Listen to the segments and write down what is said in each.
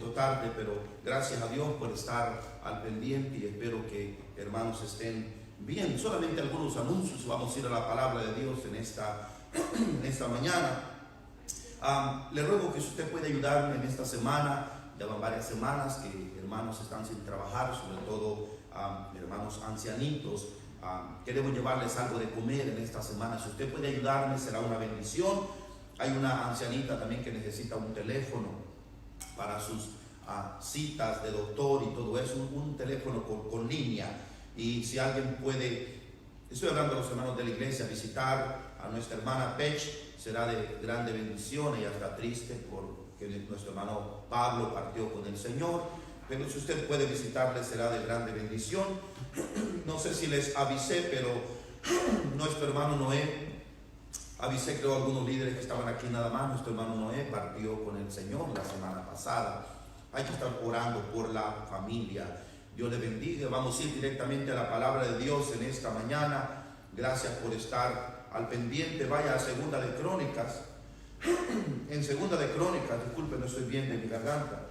poquito tarde, pero gracias a Dios por estar al pendiente y espero que hermanos estén bien. Solamente algunos anuncios, vamos a ir a la palabra de Dios en esta mañana. Le ruego que si usted puede ayudarme en esta semana. Ya van varias semanas que hermanos están sin trabajar, sobre todo hermanos ancianitos. Queremos llevarles algo de comer en esta semana. Si usted puede ayudarme, será una bendición. Hay una ancianita también que necesita un teléfono para sus citas de doctor y todo eso, un teléfono con línea. Y si alguien puede, estoy hablando de los hermanos de la iglesia, visitar a nuestra hermana Pech, será de grande bendición. Ella está triste porque nuestro hermano Pablo partió con el Señor, pero si usted puede visitarle será de grande bendición. No sé si les avisé, pero nuestro hermano Noé, avisé creo a algunos líderes que estaban aquí nada más, nuestro hermano Noé partió con el Señor la semana pasada. Hay que estar orando por la familia. Dios le bendiga. Vamos a ir directamente a la palabra de Dios en esta mañana. Gracias por estar al pendiente. Vaya a Segunda de Crónicas. En Segunda de Crónicas, disculpen, no estoy bien de mi garganta.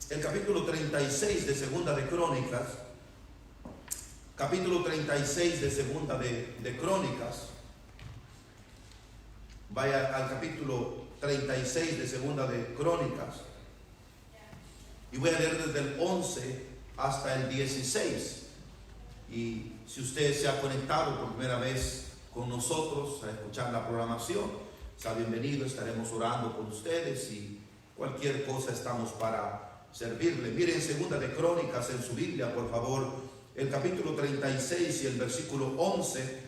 El capítulo 36 de Segunda de Crónicas. Capítulo 36 de Segunda de Crónicas. Vaya al capítulo 36 de Segunda de Crónicas. Y voy a leer desde el 11 hasta el 16. Y si usted se ha conectado por primera vez con nosotros a escuchar la programación, sea bienvenido. Estaremos orando por ustedes y cualquier cosa estamos para servirle. Miren Segunda de Crónicas en su Biblia, por favor, el capítulo 36 y el versículo 11.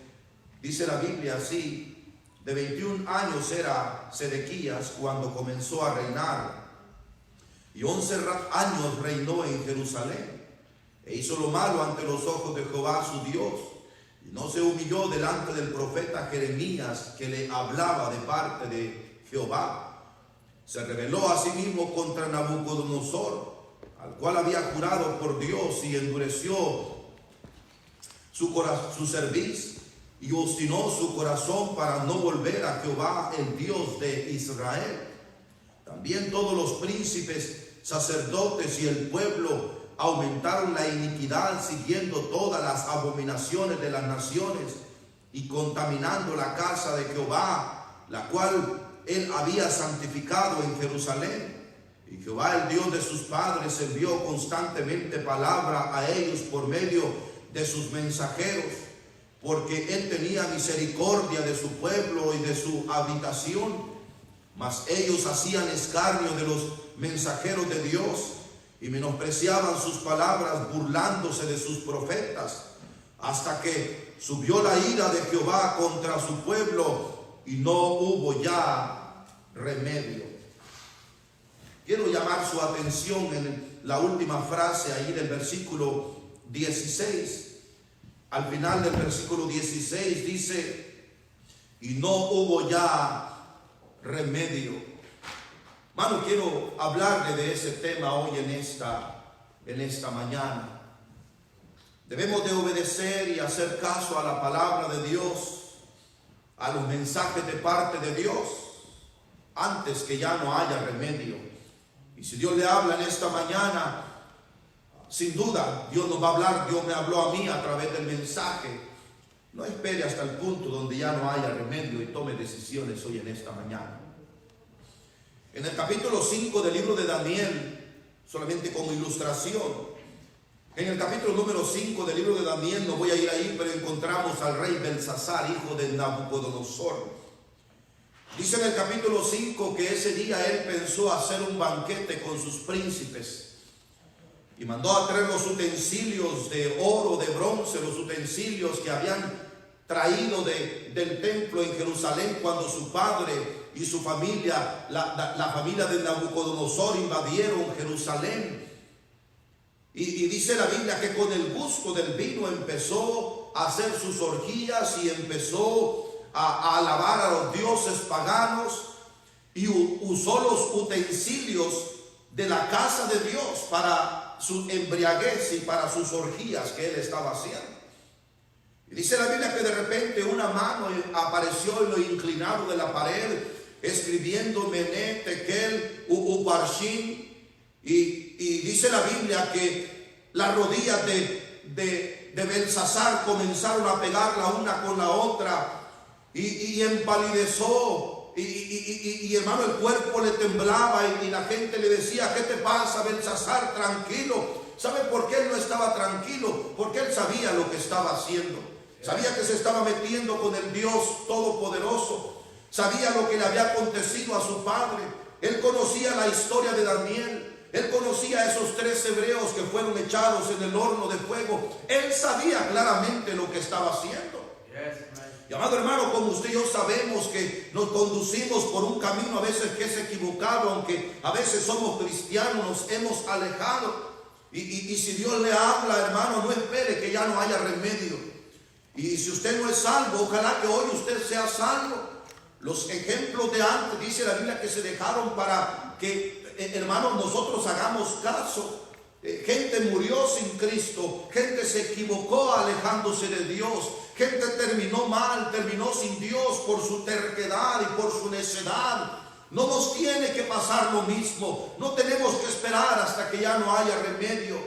Dice la Biblia así: de 21 años era Sedequías cuando comenzó a reinar, y 11 años reinó en Jerusalén, e hizo lo malo ante los ojos de Jehová su Dios, y no se humilló delante del profeta Jeremías, que le hablaba de parte de Jehová. Se rebeló a sí mismo contra Nabucodonosor, al cual había jurado por Dios, y endureció su cerviz, y obstinó su corazón para no volver a Jehová, el Dios de Israel. También todos los príncipes, sacerdotes y el pueblo aumentaron la iniquidad, siguiendo todas las abominaciones de las naciones y contaminando la casa de Jehová, la cual él había santificado en Jerusalén. Y Jehová, el Dios de sus padres, envió constantemente palabra a ellos por medio de sus mensajeros, porque él tenía misericordia de su pueblo y de su habitación. Mas ellos hacían escarnio de los mensajeros de Dios y menospreciaban sus palabras, burlándose de sus profetas, hasta que subió la ira de Jehová contra su pueblo y no hubo ya remedio. Quiero llamar su atención en la última frase ahí del versículo 16. Al final del versículo 16 dice: y no hubo ya remedio. Hermano, quiero hablarle de ese tema hoy en esta mañana. Debemos de obedecer y hacer caso a la palabra de Dios, a los mensajes de parte de Dios, antes que ya no haya remedio. Y si Dios le habla en esta mañana, sin duda Dios nos va a hablar. Dios me habló a mí a través del mensaje. No espere hasta el punto donde ya no haya remedio y tome decisiones hoy en esta mañana. En el capítulo 5 del libro de Daniel, solamente como ilustración, en el capítulo número 5 del libro de Daniel, no voy a ir ahí, pero encontramos al rey Belsasar, hijo de Nabucodonosor. Dice en el capítulo 5 que ese día él pensó hacer un banquete con sus príncipes y mandó a traer los utensilios de oro, de bronce, los utensilios que habían traído del templo en Jerusalén cuando su padre y su familia, la familia de Nabucodonosor, invadieron Jerusalén. Y dice la Biblia que con el gusto del vino empezó a hacer sus orgías y empezó a alabar a los dioses paganos, y usó los utensilios de la casa de Dios para su embriaguez y para sus orgías que él estaba haciendo. Y dice la Biblia que de repente una mano apareció en lo inclinado de la pared, escribiendo Mené, Tekel, Uparshín, y dice la Biblia que las rodillas de Belsasar comenzaron a pegar la una con la otra, y empalidezó, y hermano, el cuerpo le temblaba, y la gente le decía: ¿qué te pasa, Belsasar? Tranquilo. ¿Sabe por qué él no estaba tranquilo? Porque él sabía lo que estaba haciendo. Sabía que se estaba metiendo con el Dios Todopoderoso. Sabía lo que le había acontecido a su padre. Él conocía la historia de Daniel. Él conocía a esos 3 hebreos que fueron echados en el horno de fuego. Él sabía claramente lo que estaba haciendo. Y amado hermano, como usted y yo sabemos que nos conducimos por un camino a veces que es equivocado, aunque a veces somos cristianos, nos hemos alejado. Y si Dios le habla, hermano, no espere que ya no haya remedio. Y si usted no es salvo, ojalá que hoy usted sea salvo. Los ejemplos de antes, dice la Biblia, que se dejaron para que, hermanos, nosotros hagamos caso. Gente murió sin Cristo, gente se equivocó alejándose de Dios, gente terminó mal, terminó sin Dios por su terquedad y por su necedad. No nos tiene que pasar lo mismo. No tenemos que esperar hasta que ya no haya remedio.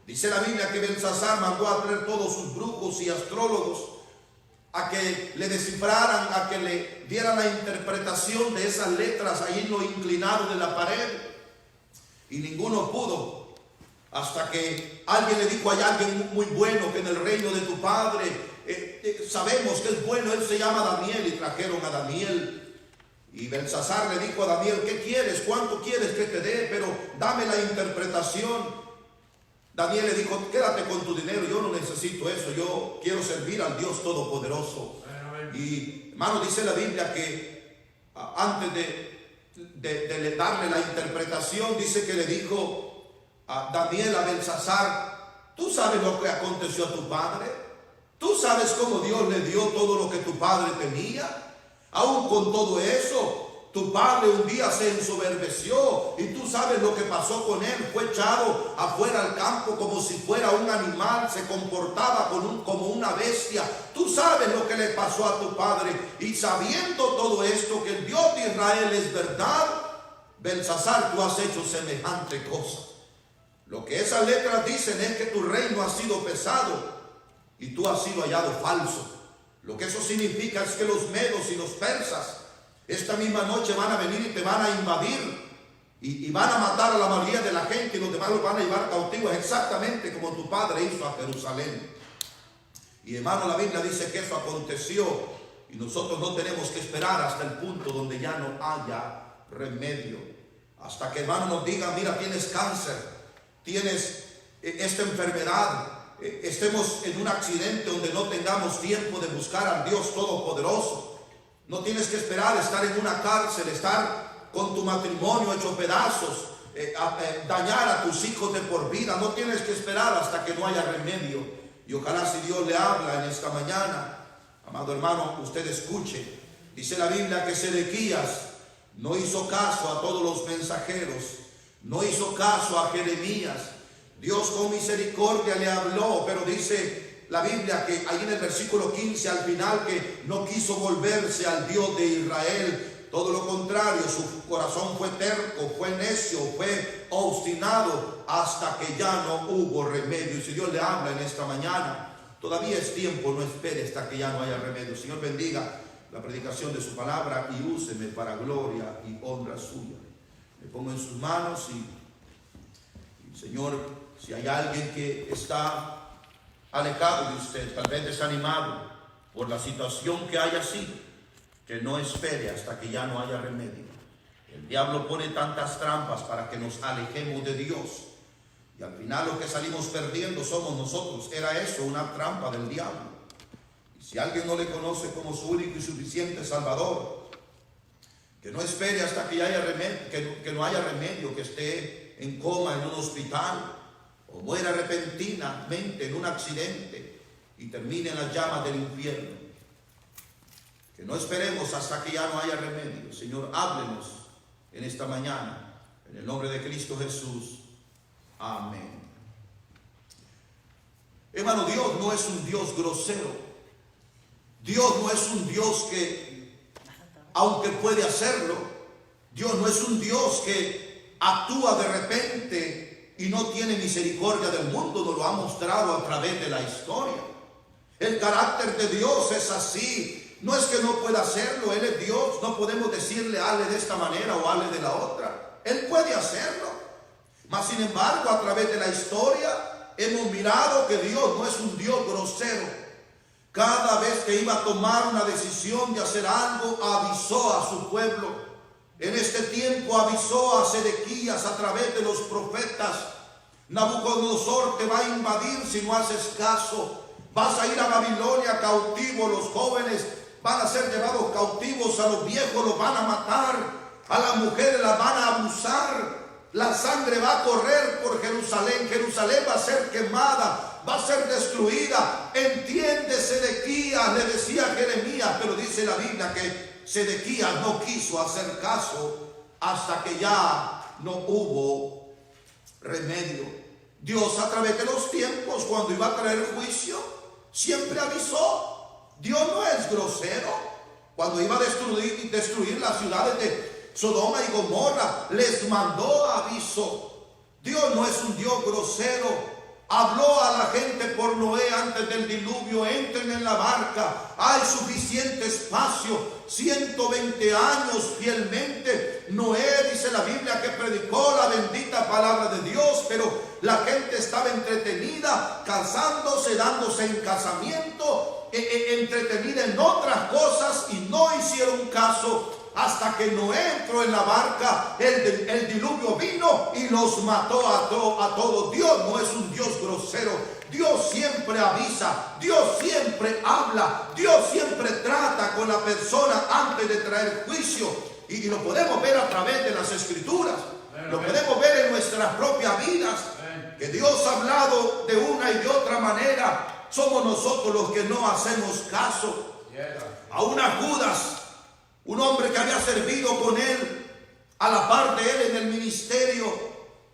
Dice la Biblia que Belsasar mandó a traer todos sus brujos y astrólogos a que le descifraran, a que le dieran la interpretación de esas letras ahí en lo inclinado de la pared. Y ninguno pudo, hasta que alguien le dijo: hay alguien muy bueno que en el reino de tu padre sabemos que es bueno, él se llama Daniel. Y trajeron a Daniel. Y Belsasar le dijo a Daniel: ¿qué quieres? ¿Cuánto quieres que te dé? Pero dame la interpretación. Daniel le dijo: quédate con tu dinero, yo no necesito eso, yo quiero servir al Dios Todopoderoso. Y hermano, dice la Biblia que antes de darle la interpretación, dice que le dijo a Daniel a Belsasar: ¿tú sabes lo que aconteció a tu padre? ¿Tú sabes cómo Dios le dio todo lo que tu padre tenía? Aún con todo eso, tu padre un día se ensoberbeció, y tú sabes lo que pasó con él. Fue echado afuera al campo como si fuera un animal, se comportaba como una bestia. Tú sabes lo que le pasó a tu padre. Y sabiendo todo esto, que el Dios de Israel es verdad, Belsasar, tú has hecho semejante cosa. Lo que esas letras dicen es que tu reino ha sido pesado y tú has sido hallado falso. Lo que eso significa es que los medos y los persas esta misma noche van a venir y te van a invadir, y van a matar a la mayoría de la gente, y los demás los van a llevar cautivos, exactamente como tu padre hizo a Jerusalén. Y hermano, la Biblia dice que eso aconteció, y nosotros no tenemos que esperar hasta el punto donde ya no haya remedio. Hasta que, hermano, nos diga: mira, tienes cáncer, tienes esta enfermedad, estemos en un accidente donde no tengamos tiempo de buscar al Dios Todopoderoso. No tienes que esperar estar en una cárcel, estar con tu matrimonio hecho pedazos, dañar a tus hijos de por vida. No tienes que esperar hasta que no haya remedio. Y ojalá, si Dios le habla en esta mañana, amado hermano, usted escuche. Dice la Biblia que Sedequías no hizo caso a todos los mensajeros, no hizo caso a Jeremías. Dios con misericordia le habló, pero dice la Biblia que ahí en el versículo 15 al final, que no quiso volverse al Dios de Israel. Todo lo contrario, su corazón fue terco, fue necio, fue obstinado, hasta que ya no hubo remedio. Y si Dios le habla en esta mañana, todavía es tiempo, no espere hasta que ya no haya remedio. Señor, bendiga la predicación de su palabra y úseme para gloria y honra suya. Me pongo en sus manos y Señor, si hay alguien que está alejado de usted, tal vez desanimado por la situación que haya sido, que no espere hasta que ya no haya remedio. El diablo pone tantas trampas para que nos alejemos de Dios, y al final lo que salimos perdiendo somos nosotros. Era eso, una trampa del diablo. Y si alguien no le conoce como su único y suficiente Salvador, que no espere hasta que haya remedio, que no haya remedio, que esté en coma en un hospital, o muera repentinamente en un accidente y termine en las llamas del infierno. Que no esperemos hasta que ya no haya remedio. Señor, háblenos en esta mañana, en el nombre de Cristo Jesús. Amén. Hermano, Dios no es un Dios grosero. Dios no es un Dios que, aunque puede hacerlo, Dios no es un Dios que actúa de repente y no tiene misericordia del mundo, nos lo ha mostrado a través de la historia. El carácter de Dios es así. No es que no pueda hacerlo, Él es Dios. No podemos decirle, hazle de esta manera o hazle de la otra. Él puede hacerlo. Mas sin embargo, a través de la historia hemos mirado que Dios no es un Dios grosero. Cada vez que iba a tomar una decisión de hacer algo, avisó a su pueblo. En este tiempo avisó a Sedequías a través de los profetas: Nabucodonosor te va a invadir si no haces caso. Vas a ir a Babilonia cautivo, los jóvenes van a ser llevados cautivos, a los viejos los van a matar, a las mujeres las van a abusar, la sangre va a correr por Jerusalén, Jerusalén va a ser quemada, va a ser destruida. Entiende, Sedequías, le decía Jeremías, pero dice la Biblia que Sedequías no quiso hacer caso hasta que ya no hubo remedio. Dios, a través de los tiempos, cuando iba a traer juicio, siempre avisó. Dios no es grosero. Cuando iba a destruir las ciudades de Sodoma y Gomorra, les mandó aviso. Dios no es un Dios grosero. Habló a la gente por Noé antes del diluvio: entren en la barca, hay suficiente espacio. 120 años fielmente Noé, dice la Biblia, que predicó la bendita palabra de Dios, pero la gente estaba entretenida, casándose, dándose en casamiento, entretenida en otras cosas, y no hicieron caso. Hasta que Noé entró en la barca, el diluvio vino y los mató a todos. Dios no es un Dios grosero. Dios siempre avisa, Dios siempre habla, Dios siempre trata con la persona antes de traer juicio. Y lo podemos ver a través de las Escrituras, lo podemos ver en nuestras propias vidas, que Dios ha hablado de una y de otra manera. Somos nosotros los que no hacemos caso. Aún a Judas, un hombre que había servido con él, a la par de él en el ministerio,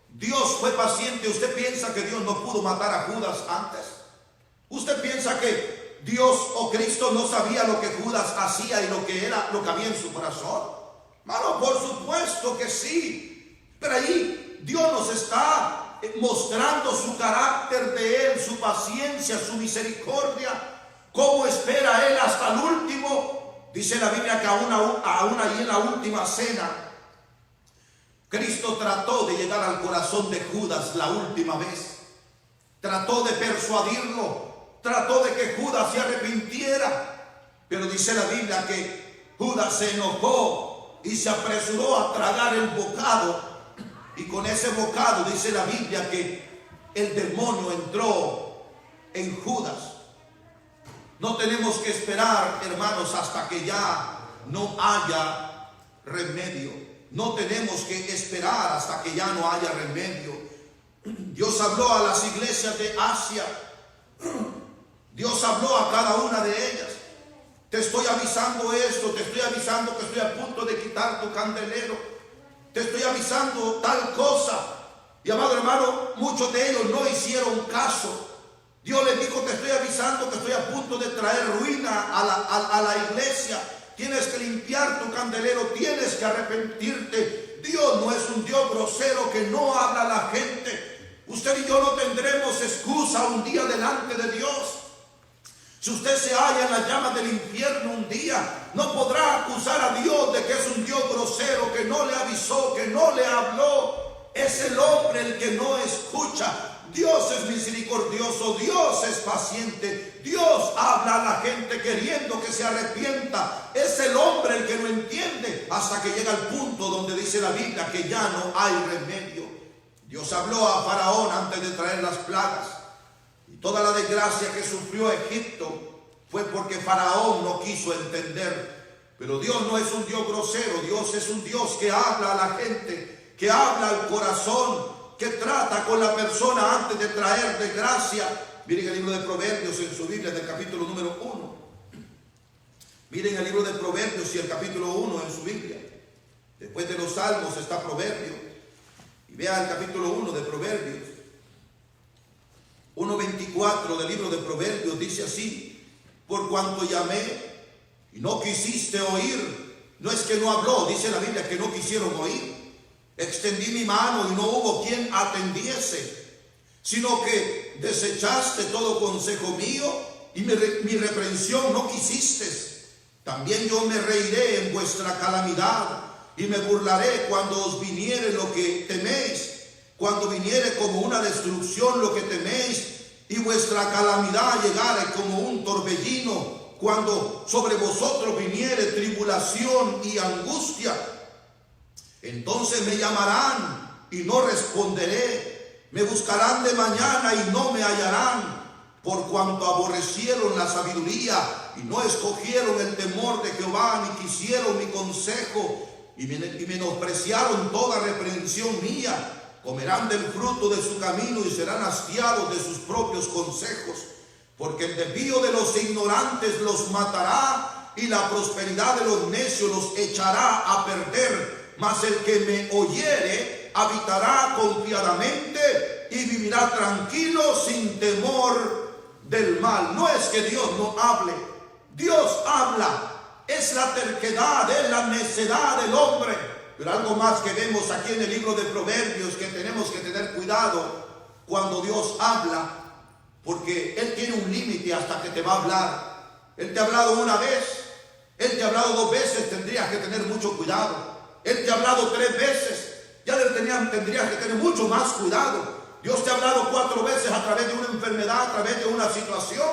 Dios fue paciente. ¿Usted piensa que Dios no pudo matar a Judas antes? ¿Usted piensa que Dios o Cristo no sabía lo que Judas hacía y lo que había en su corazón? Hermano, por supuesto que sí. Pero ahí Dios nos está mostrando su carácter de Él, su paciencia, su misericordia, cómo espera Él hasta el último. Dice la Biblia que aún ahí en la última cena, Cristo trató de llegar al corazón de Judas la última vez. Trató de persuadirlo, trató de que Judas se arrepintiera. Pero dice la Biblia que Judas se enojó y se apresuró a tragar el bocado. Y con ese bocado, dice la Biblia, que el demonio entró en Judas. No tenemos que esperar, hermanos, hasta que ya no haya remedio. No tenemos que esperar hasta que ya no haya remedio. Dios habló a las iglesias de Asia. Dios habló a cada una de ellas. Te estoy avisando esto, te estoy avisando que estoy a punto de quitar tu candelero. Te estoy avisando tal cosa. Y amado hermano, muchos de ellos no hicieron caso. Dios les dijo: te estoy avisando que estoy a punto de traer ruina a la iglesia. Tienes que limpiar tu candelero, tienes que arrepentirte. Dios no es un Dios grosero que no habla a la gente. Usted y yo no tendremos excusa un día delante de Dios. Si usted se halla en las llamas del infierno un día, no podrá acusar a Dios de que es un Dios grosero, que no le avisó, que no le habló. Es el hombre el que no escucha. Dios es misericordioso, Dios es paciente, Dios habla a la gente queriendo que se arrepienta. Es el hombre el que no entiende hasta que llega al punto donde dice la Biblia que ya no hay remedio. Dios habló a Faraón antes de traer las plagas, y toda la desgracia que sufrió Egipto fue porque Faraón no quiso entender. Pero Dios no es un Dios grosero. Dios es un Dios que habla a la gente, que habla al corazón, que trata con la persona antes de traer desgracia. Miren el libro de Proverbios en su Biblia, del capítulo número 1. Miren el libro de Proverbios y el capítulo 1 en su Biblia. Después de los Salmos está Proverbios. Y vea el capítulo 1 de Proverbios. 1:24 del libro de Proverbios dice así: por cuanto llamé y no quisiste oír. No es que no habló, dice la Biblia que no quisieron oír. Extendí mi mano y no hubo quien atendiese, sino que desechaste todo consejo mío y mi reprensión no quisiste. También yo me reiré en vuestra calamidad y me burlaré cuando os viniere lo que teméis, cuando viniere como una destrucción lo que teméis y vuestra calamidad llegare como un torbellino, cuando sobre vosotros viniere tribulación y angustia. Entonces me llamarán y no responderé, me buscarán de mañana y no me hallarán, por cuanto aborrecieron la sabiduría y no escogieron el temor de Jehová, ni quisieron mi consejo, y menospreciaron toda reprensión mía. Comerán del fruto de su camino y serán hastiados de sus propios consejos, porque el desvío de los ignorantes los matará y la prosperidad de los necios los echará a perder. Mas el que me oyere habitará confiadamente y vivirá tranquilo sin temor del mal. No es que Dios no hable, Dios habla. Es la terquedad, es la necedad del hombre. Pero algo más que vemos aquí en el libro de Proverbios, que tenemos que tener cuidado cuando Dios habla, porque Él tiene un límite hasta que te va a hablar. Él te ha hablado una vez, Él te ha hablado 2 veces, tendrías que tener mucho cuidado. Él te ha hablado 3 veces, ya tendrías que tener mucho más cuidado. Dios te ha hablado 4 veces a través de una enfermedad, a través de una situación.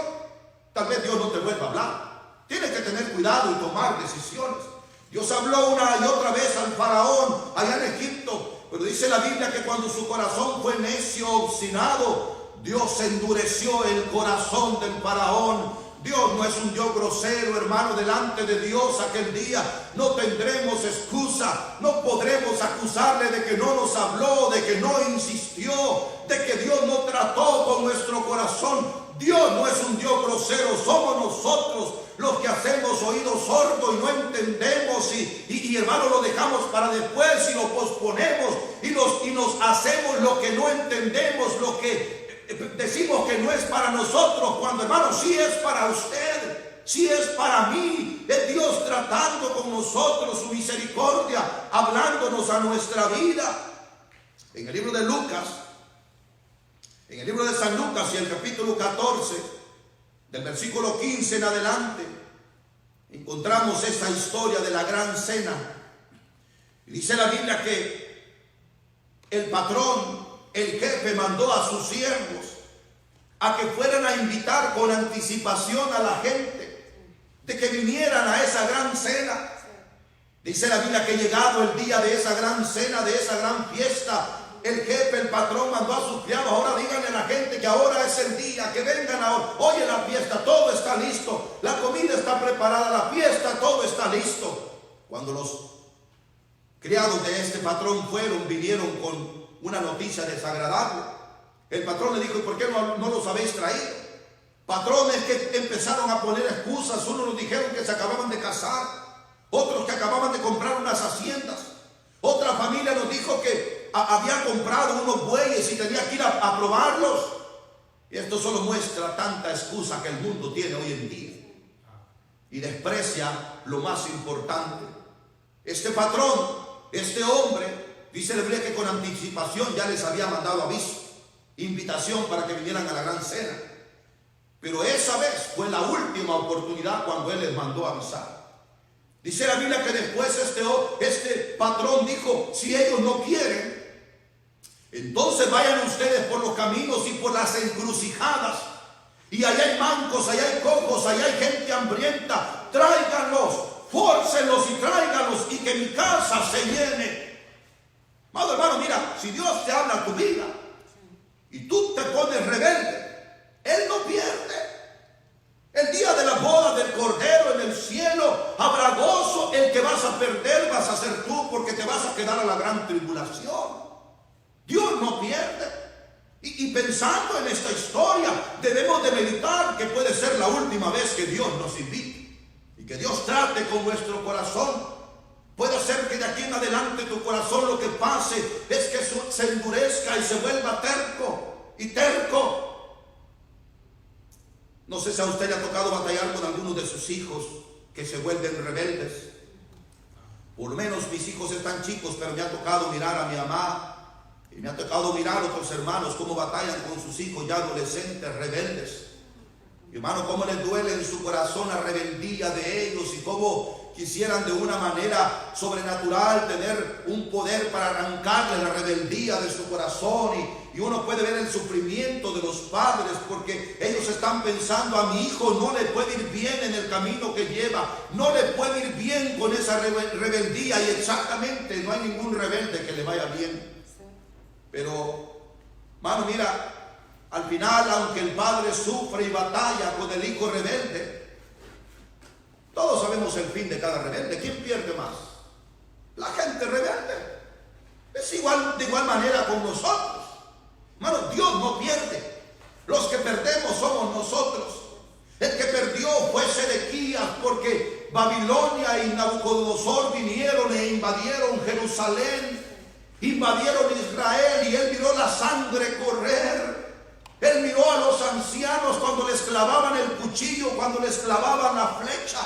Tal vez Dios no te vuelva a hablar. Tienes que tener cuidado y tomar decisiones. Dios habló una y otra vez al faraón allá en Egipto, pero dice la Biblia que cuando su corazón fue necio, obstinado, Dios endureció el corazón del faraón. Dios no es un Dios grosero, hermano. Delante de Dios aquel día no tendremos excusa, no podremos acusarle de que no nos habló, de que no insistió, de que Dios no trató con nuestro corazón. Dios no es un Dios grosero, somos nosotros los que hacemos oídos sordos y no entendemos y hermano, lo dejamos para después y lo posponemos y nos hacemos lo que no entendemos, lo que decimos que no es para nosotros, cuando hermano sí es para usted, sí es para mí. Es Dios tratando con nosotros, su misericordia, hablándonos a nuestra vida. En el libro de Lucas, en el libro de San Lucas y el capítulo 14, del versículo 15 en adelante, encontramos esta historia de la gran cena. Y dice la Biblia que el patrón, el jefe, mandó a sus siervos a que fueran a invitar con anticipación a la gente, de que vinieran a esa gran cena. Dice la Biblia que llegado el día de esa gran cena, de esa gran fiesta, el jefe, el patrón mandó a sus criados: ahora díganle a la gente que ahora es el día, que vengan ahora. Oye, la fiesta, todo está listo, la comida está preparada, la fiesta, todo está listo. Cuando los criados de este patrón vinieron con una noticia desagradable, el patrón le dijo: ¿y por qué no los habéis traído? Patrones que empezaron a poner excusas. Unos nos dijeron que se acababan de casar, otros que acababan de comprar unas haciendas, otra familia nos dijo que había comprado unos bueyes y tenía que ir a probarlos. Y esto solo muestra tanta excusa que el mundo tiene hoy en día y desprecia lo más importante. Este patrón, este hombre, dice la Biblia que con anticipación ya les había mandado aviso, invitación para que vinieran a la gran cena. Pero esa vez fue la última oportunidad cuando él les mandó avisar. Dice la Biblia que después este patrón dijo: si ellos no quieren, entonces vayan ustedes por los caminos y por las encrucijadas, y allá hay mancos, allá hay cojos, allá hay gente hambrienta, tráiganlos, fórcenlos y tráiganlos, y que mi casa se llene. Amado hermano, mira, si Dios te habla a tu vida y tú te pones rebelde, Él no pierde. El día de la boda del Cordero en el cielo habrá gozo. El que vas a perder vas a ser tú, porque te vas a quedar a la gran tribulación. Dios no pierde. Y pensando en esta historia, debemos de meditar que puede ser la última vez que Dios nos invite y que Dios trate con nuestro corazón. Puede ser que de aquí en adelante tu corazón lo que pase es que se endurezca y se vuelva terco y terco. No sé si a usted le ha tocado batallar con algunos de sus hijos que se vuelven rebeldes. Por lo menos mis hijos están chicos, pero me ha tocado mirar a mi mamá y me ha tocado mirar a otros hermanos cómo batallan con sus hijos ya adolescentes, rebeldes. Y hermano, cómo les duele en su corazón la rebeldía de ellos y cómo quisieran de una manera sobrenatural tener un poder para arrancarle la rebeldía de su corazón. Y uno puede ver el sufrimiento de los padres porque ellos están pensando: a mi hijo no le puede ir bien en el camino que lleva, no le puede ir bien con esa rebeldía. Y exactamente, no hay ningún rebelde que le vaya bien. Pero, hermano, mira, al final, aunque el padre sufre y batalla con el hijo rebelde, todos sabemos el fin de cada rebelde. ¿Quién pierde más? La gente rebelde. Es igual, de igual manera con nosotros. Hermano, Dios no pierde. Los que perdemos somos nosotros. El que perdió fue Sedequías, porque Babilonia y Nabucodonosor vinieron e invadieron Jerusalén, invadieron Israel, y él miró la sangre correr. Él miró a los ancianos cuando les clavaban el cuchillo, cuando les clavaban la flecha.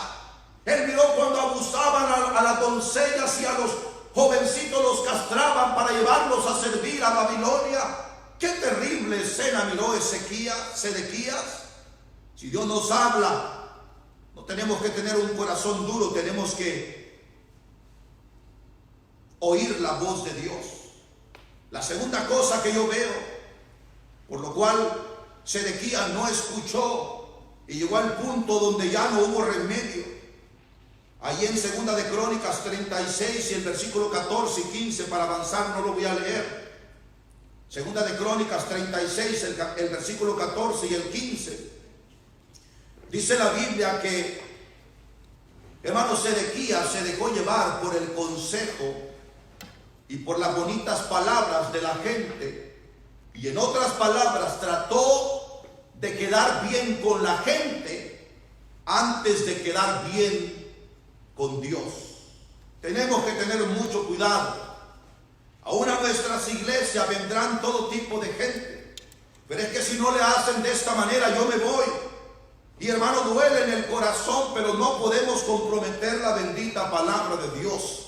Él miró cuando abusaban a las doncellas y a los jovencitos los castraban para llevarlos a servir a Babilonia. Qué terrible escena miró Sedequías. Si Dios nos habla, no tenemos que tener un corazón duro, tenemos que oír la voz de Dios. La segunda cosa que yo veo, por lo cual Sedequías no escuchó y llegó al punto donde ya no hubo remedio. Allí en Segunda de Crónicas 36 y el versículo 14 y 15, para avanzar no lo voy a leer. Segunda de Crónicas 36, el versículo 14 y el 15. Dice la Biblia que, hermano, Sedequías se dejó llevar por el consejo y por las bonitas palabras de la gente. Y en otras palabras, trató de quedar bien con la gente antes de quedar bien con Dios. Tenemos que tener mucho cuidado. Aún a nuestras iglesias vendrán todo tipo de gente, pero es que si no le hacen de esta manera, yo me voy. Y hermano, duele en el corazón, pero no podemos comprometer la bendita palabra de Dios.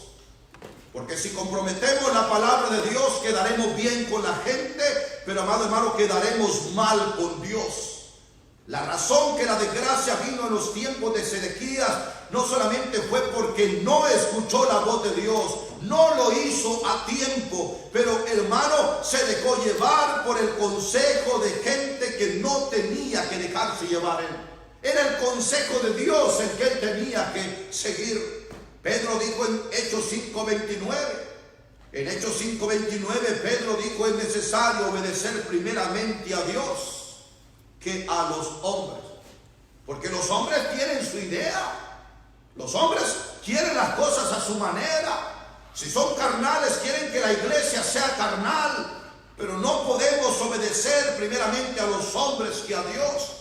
Porque si comprometemos la palabra de Dios, quedaremos bien con la gente, pero amado hermano, quedaremos mal con Dios. La razón que la desgracia vino en los tiempos de Sedequías no solamente fue porque no escuchó la voz de Dios, no lo hizo a tiempo, pero hermano, se dejó llevar por el consejo de gente que no tenía que dejarse llevar él. Era el consejo de Dios el que él tenía que seguir. Pedro dijo en Hechos 5:29, en Hechos 5:29 Pedro dijo: es necesario obedecer primeramente a Dios que a los hombres, porque los hombres tienen su idea, los hombres quieren las cosas a su manera. Si son carnales, quieren que la iglesia sea carnal, pero no podemos obedecer primeramente a los hombres que a Dios.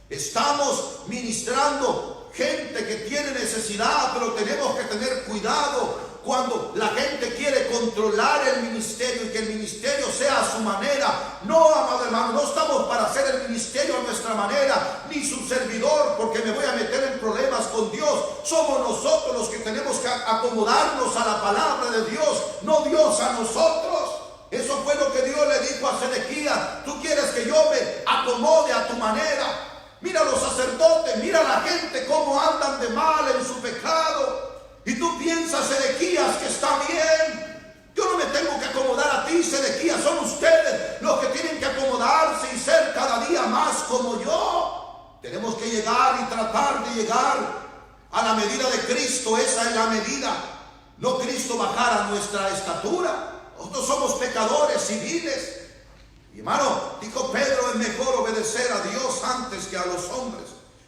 Estamos ministrando gente que tiene necesidad, pero tenemos que tener cuidado cuando la gente quiere controlar el ministerio y que el ministerio sea a su manera. No, amado hermano, no estamos para hacer el ministerio a nuestra manera, ni su servidor, porque me voy a meter en problemas con Dios. Somos nosotros los que tenemos que acomodarnos a la palabra de Dios, no Dios a nosotros. Eso fue lo que Dios le dijo a Sedequías: tú quieres que yo me acomode a tu manera. Mira a los sacerdotes, mira a la gente cómo andan de mal en su pecado. Y tú piensas, Sedequías, que está bien. Yo no me tengo que acomodar a ti, Sedequías. Son ustedes los que tienen que acomodarse y ser cada día más como yo. Tenemos que llegar y tratar de llegar a la medida de Cristo. Esa es la medida. No Cristo bajar a nuestra estatura. Nosotros somos pecadores civiles. Y hermano, dijo Pedro, es mejor obedecer a Dios antes que a los hombres.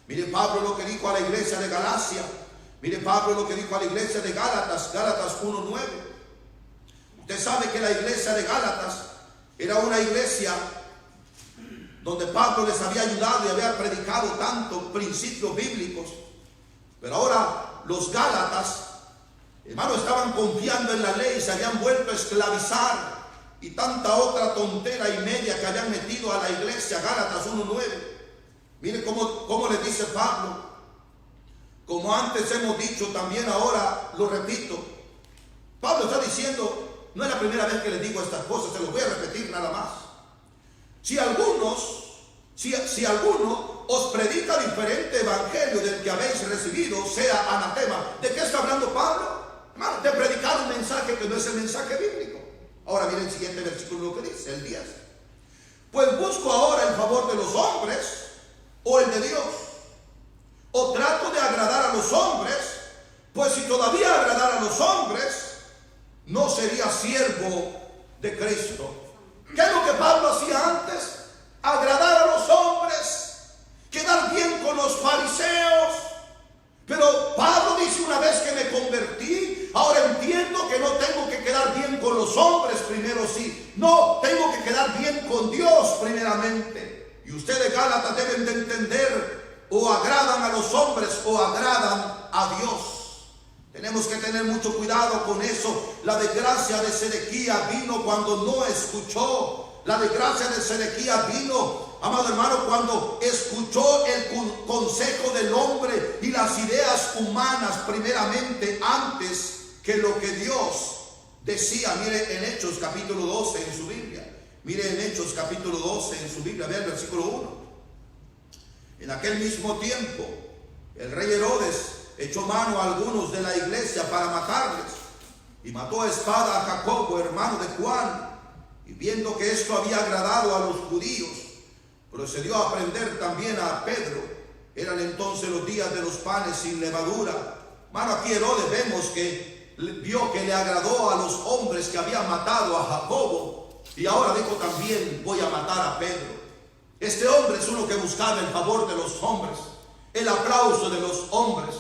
Mire Pablo lo que dijo a la iglesia de Galacia. Mire Pablo lo que dijo a la iglesia de Gálatas, Gálatas 1:9. Usted sabe que la iglesia de Gálatas era una iglesia donde Pablo les había ayudado y había predicado tantos principios bíblicos. Pero ahora los Gálatas, hermano, estaban confiando en la ley, se habían vuelto a esclavizar y tanta otra tontera y media que habían metido a la iglesia. Gálatas 1:9. Mire cómo le dice Pablo: como antes hemos dicho, también ahora lo repito, Pablo está diciendo, no es la primera vez que les digo estas cosas, se los voy a repetir nada más. Si alguno os predica diferente evangelio del que habéis recibido, sea anatema. ¿De qué está hablando Pablo? Hermano, de predicar un mensaje que no es el mensaje bíblico. Ahora viene el siguiente versículo, lo que dice, el 10. Pues busco ahora el favor de los hombres o el de Dios. O trato de agradar a los hombres, pues si todavía agradara a los hombres, no sería siervo de Cristo. ¿Qué es lo que Pablo hacía antes? Agradar a los hombres, quedar bien con los fariseos. Pero Pablo dice, una vez que me convertí, ahora entiendo que no tengo que quedar bien con los hombres primero, sí. No, tengo que quedar bien con Dios primeramente. Y ustedes, Gálatas, deben de entender, o agradan a los hombres o agradan a Dios. Tenemos que tener mucho cuidado con eso. La desgracia de Sedequías vino cuando no escuchó. La desgracia de Sedequías vino, amado hermano, cuando escuchó el consejo del hombre y las ideas humanas primeramente antes que lo que Dios decía. Mire en Hechos capítulo 12 en su Biblia. Mire en Hechos capítulo 12 en su Biblia. Vea el versículo 1. En aquel mismo tiempo, el rey Herodes echó mano a algunos de la iglesia para matarles, y mató a espada a Jacobo, hermano de Juan. Y viendo que esto había agradado a los judíos, procedió a prender también a Pedro. Eran entonces los días de los panes sin levadura. Mano, aquí Herodes vemos que vio que le agradó a los hombres que había matado a Jacobo, y ahora dijo también, voy a matar a Pedro. Este hombre es uno que buscaba el favor de los hombres, el aplauso de los hombres,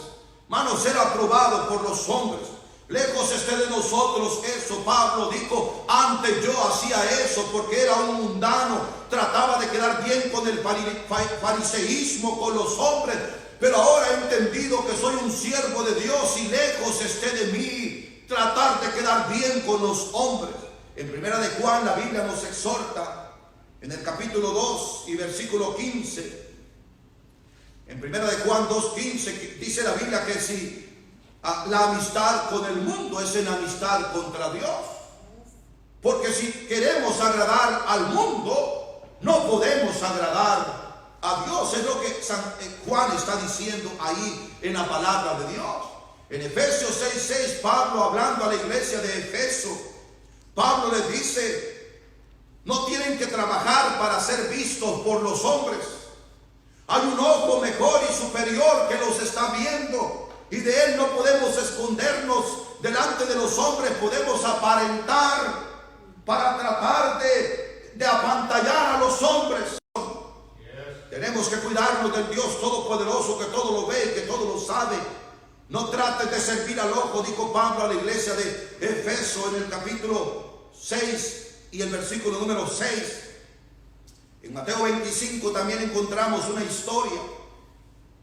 mano, ser aprobado por los hombres. Lejos esté de nosotros eso. Pablo dijo, antes yo hacía eso porque era un mundano, trataba de quedar bien con el fariseísmo, con los hombres, pero ahora he entendido que soy un siervo de Dios y lejos esté de mí tratar de quedar bien con los hombres. En primera de Juan la Biblia nos exhorta en el capítulo 2 y versículo 15. En primera de Juan 2:15 dice la Biblia que si la amistad con el mundo es en amistad contra Dios. Porque si queremos agradar al mundo, no podemos agradar a Dios. Es lo que Juan está diciendo ahí en la palabra de Dios. En Efesios 6:6, Pablo hablando a la iglesia de Efeso, Pablo les dice, no tienen que trabajar para ser vistos por los hombres. Hay un ojo mejor y superior que los está viendo. Y de él no podemos escondernos delante de los hombres, podemos aparentar para tratar de apantallar a los hombres. Tenemos que cuidarnos del Dios Todopoderoso que todo lo ve y que todo lo sabe. No trates de servir al ojo, dijo Pablo a la iglesia de Efeso en el capítulo 6 y el versículo número 6. En Mateo 25 también encontramos una historia.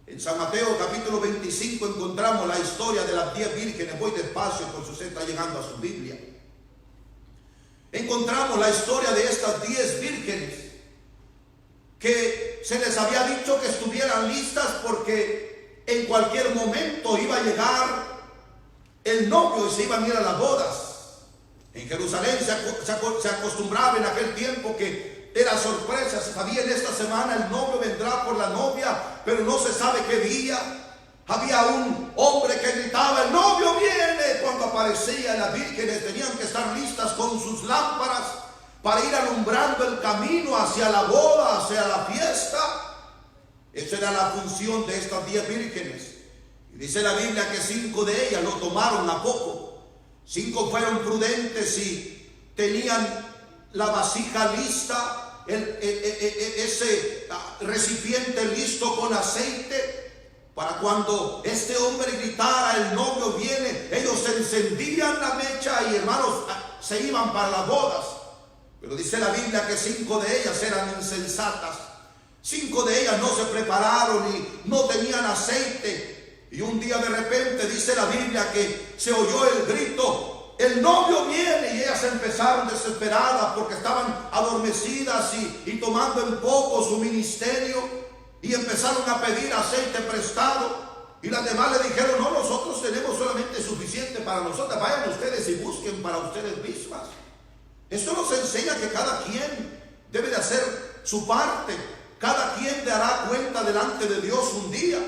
En San Mateo capítulo 25 encontramos la historia de las 10 vírgenes. Voy despacio por si usted está llegando a su Biblia. Encontramos la historia de estas 10 vírgenes que se les había dicho que estuvieran listas porque en cualquier momento iba a llegar el novio y se iban a ir a las bodas. En Jerusalén se acostumbraba en aquel tiempo que era sorpresa, se sabía en esta semana el novio vendrá por la novia, pero no se sabe qué día. Había un hombre que gritaba, el novio viene. Cuando aparecía, las vírgenes tenían que estar listas con sus lámparas para ir alumbrando el camino hacia la boda, hacia la fiesta. Esa era la función de estas 10 vírgenes. Y dice la Biblia que 5 de ellas lo tomaron a poco. 5 fueron prudentes y tenían la vasija lista, ese recipiente listo con aceite, para cuando este hombre gritara, el novio viene, ellos encendían la mecha y, hermanos, se iban para las bodas. Pero dice la Biblia que 5 de ellas eran insensatas. 5 de ellas no se prepararon y no tenían aceite. Y un día de repente dice la Biblia que se oyó el grito, el novio viene, y ellas empezaron desesperadas porque estaban adormecidas y tomando en poco su ministerio, y empezaron a pedir aceite prestado. Y las demás le dijeron, no, nosotros tenemos solamente suficiente para nosotras, vayan ustedes y busquen para ustedes mismas. Esto nos enseña que cada quien debe de hacer su parte, cada quien dará cuenta delante de Dios un día.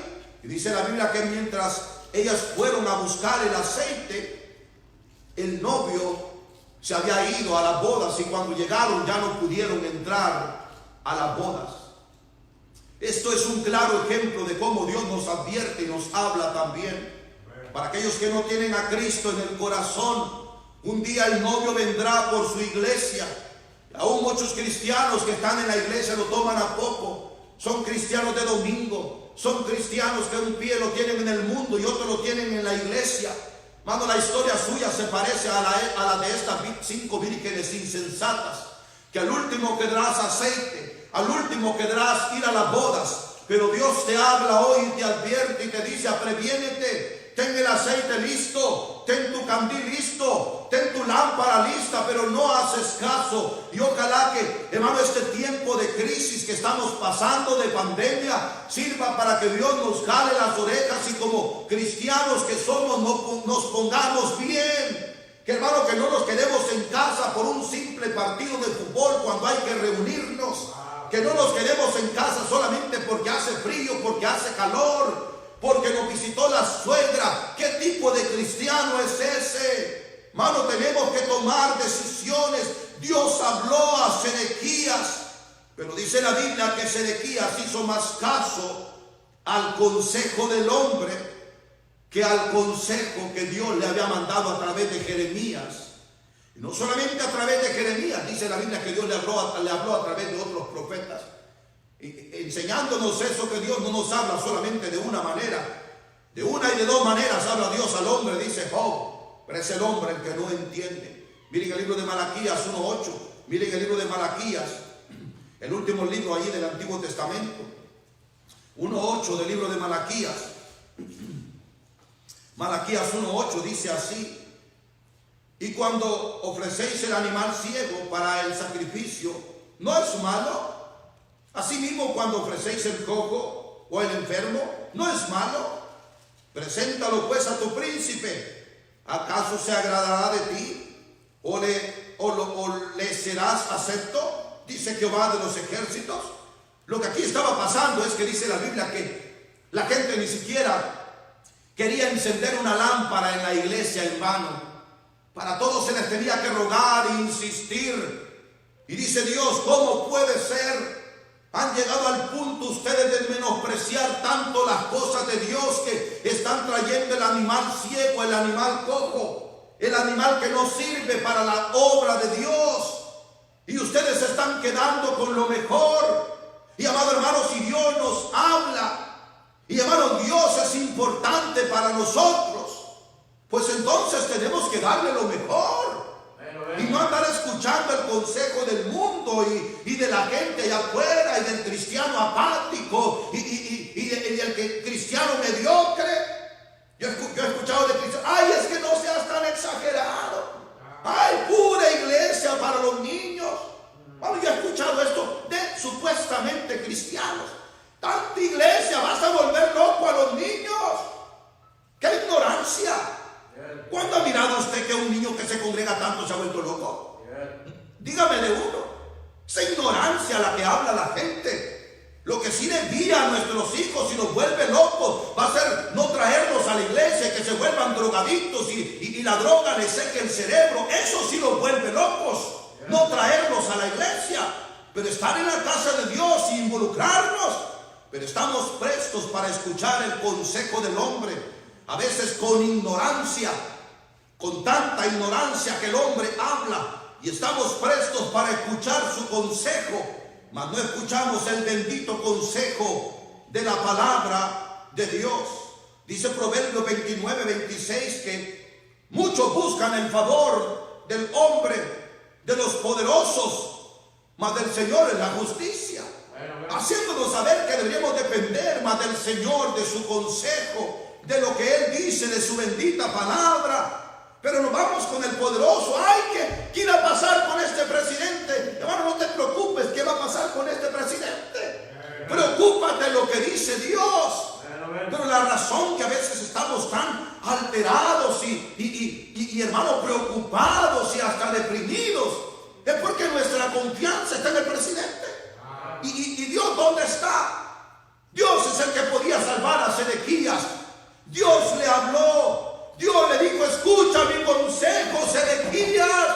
Y dice la Biblia que mientras ellas fueron a buscar el aceite, el novio se había ido a las bodas y cuando llegaron ya no pudieron entrar a las bodas. Esto es un claro ejemplo de cómo Dios nos advierte y nos habla también. Para aquellos que no tienen a Cristo en el corazón, un día el novio vendrá por su iglesia. Aún muchos cristianos que están en la iglesia lo toman a poco. Son cristianos de domingo, son cristianos que un pie lo tienen en el mundo y otro lo tienen en la iglesia. Mano, la historia suya se parece a la de estas 5 vírgenes insensatas, que al último quedarás aceite, al último quedarás ir a las bodas, pero Dios te habla hoy y te advierte y te dice, previénete, ten el aceite listo, ten tu candil listo, ten tu lámpara lista, pero no haces caso. Y ojalá que, hermano, este tiempo de crisis que estamos pasando, de pandemia, sirva para que Dios nos jale las orejas y como cristianos que somos nos pongamos bien. Que, hermano, que no nos quedemos en casa por un simple partido de fútbol cuando hay que reunirnos. Que no nos quedemos en casa solamente porque hace frío, porque hace calor, porque nos visitó la suegra. ¿Qué tipo de cristiano es ese? Hermano, tenemos que tomar decisiones. Dios habló a Sedequías, pero dice la Biblia que Sedequías hizo más caso al consejo del hombre que al consejo que Dios le había mandado a través de Jeremías. Y no solamente a través de Jeremías, dice la Biblia que Dios le habló a través de otros profetas, enseñándonos eso, que Dios no nos habla solamente de una manera, de una y de dos maneras habla Dios al hombre, dice Job, pero es el hombre el que no entiende. Miren el libro de Malaquías 1:8, miren el libro de Malaquías, el último libro allí del Antiguo Testamento, 1:8 del libro de Malaquías. Malaquías 1:8 dice así: y cuando ofrecéis el animal ciego para el sacrificio, ¿no es malo? Asimismo, cuando ofrecéis el cojo o el enfermo, ¿no es malo? Preséntalo pues a tu príncipe. ¿Acaso se agradará de ti? ¿O le serás acepto? Dice Jehová de los ejércitos. Lo que aquí estaba pasando es que dice la Biblia que la gente ni siquiera quería encender una lámpara en la iglesia en vano. Para todos se les tenía que rogar e insistir. Y dice Dios, ¿cómo puede ser? Han llegado al punto ustedes de menospreciar tanto las cosas de Dios que están trayendo el animal ciego, el animal cojo, el animal que no sirve para la obra de Dios. Y ustedes se están quedando con lo mejor. Y amado hermano, si Dios nos habla, y hermano, Dios es importante para nosotros, pues entonces tenemos que darle lo mejor. Y no andar escuchando el consejo del mundo y de la gente allá afuera y del cristiano apático y del cristiano mediocre. Yo he escuchado de cristianos, ay, es que no seas tan exagerado. Ay, pura iglesia para los niños. Bueno, yo he escuchado esto de supuestamente cristianos. Tanta iglesia, vas a volver loco a los niños. ¡Qué ignorancia! ¿Cuándo ha mirado usted que un niño que se congrega tanto se ha vuelto loco? Dígame de uno. Esa ignorancia a la que habla la gente. Lo que sí desvía a nuestros hijos y los vuelve locos va a ser no traerlos a la iglesia, que se vuelvan drogadictos y la droga les seque el cerebro. Eso sí los vuelve locos. No traerlos a la iglesia, pero estar en la casa de Dios y involucrarnos. Pero estamos prestos para escuchar el consejo del hombre. A veces con ignorancia, con tanta ignorancia que el hombre habla, y estamos prestos para escuchar su consejo, mas no escuchamos el bendito consejo de la palabra de Dios. Dice Proverbios 29:26 que muchos buscan el favor del hombre, de los poderosos, mas del Señor es la justicia. Haciéndonos saber que deberíamos depender más del Señor, de su consejo, de lo que Él dice, de su bendita palabra. Pero nos vamos con el poderoso. Ay, ¿qué irá a pasar con este presidente? Hermano, no te preocupes, ¿qué va a pasar con este presidente? Preocúpate de lo que dice Dios. Pero la razón que a veces estamos tan alterados y hermano, preocupados y hasta deprimidos es porque nuestra confianza está en el presidente. Y Dios, ¿dónde está? Dios es el que podía salvar a Sedequías. Dios le habló. Dios le dijo: escucha mi consejo, Sedequías.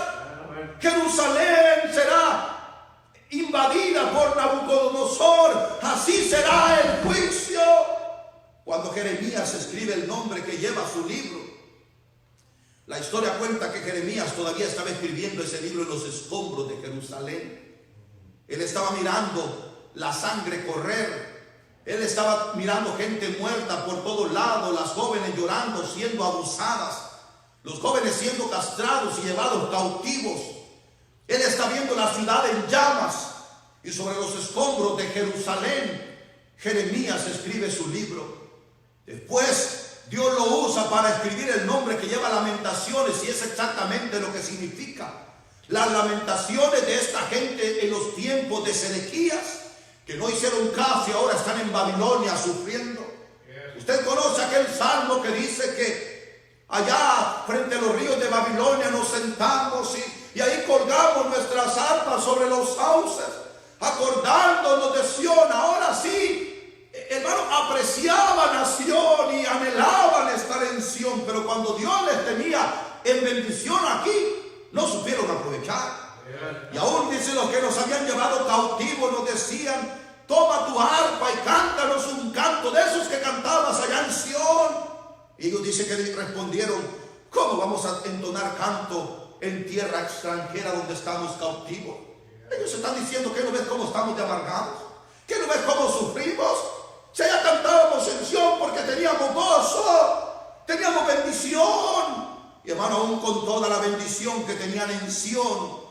Jerusalén será invadida por Nabucodonosor. Así será el juicio. Cuando Jeremías escribe el nombre que lleva su libro, la historia cuenta que Jeremías todavía estaba escribiendo ese libro en los escombros de Jerusalén. Él estaba mirando la sangre correr. Él estaba mirando gente muerta por todos lados, las jóvenes llorando, siendo abusadas, los jóvenes siendo castrados y llevados cautivos. Él está viendo la ciudad en llamas, y sobre los escombros de Jerusalén Jeremías escribe su libro. Después Dios lo usa para escribir el nombre que lleva Lamentaciones, y es exactamente lo que significa. Las lamentaciones de esta gente en los tiempos de Sedequías, que no hicieron caso y ahora están en Babilonia sufriendo. Usted conoce aquel salmo que dice que allá frente a los ríos de Babilonia nos sentamos y ahí colgamos nuestras arpas sobre los sauces, acordándonos de Sión. Ahora sí, hermano, apreciaban a Sión y anhelaban estar en Sión, pero cuando Dios les tenía en bendición aquí, no supieron aprovechar. Y aún dice, los que nos habían llevado cautivos nos decían: toma tu arpa y cántanos un canto de esos que cantabas allá en Sión. Y ellos dicen que respondieron: ¿cómo vamos a entonar canto en tierra extranjera donde estamos cautivos? Ellos están diciendo: ¿qué no ves cómo estamos de amargados? ¿Qué no ves cómo sufrimos? Si allá cantábamos en Sión porque teníamos gozo, teníamos bendición. Y hermano, aún con toda la bendición que tenían en Sión,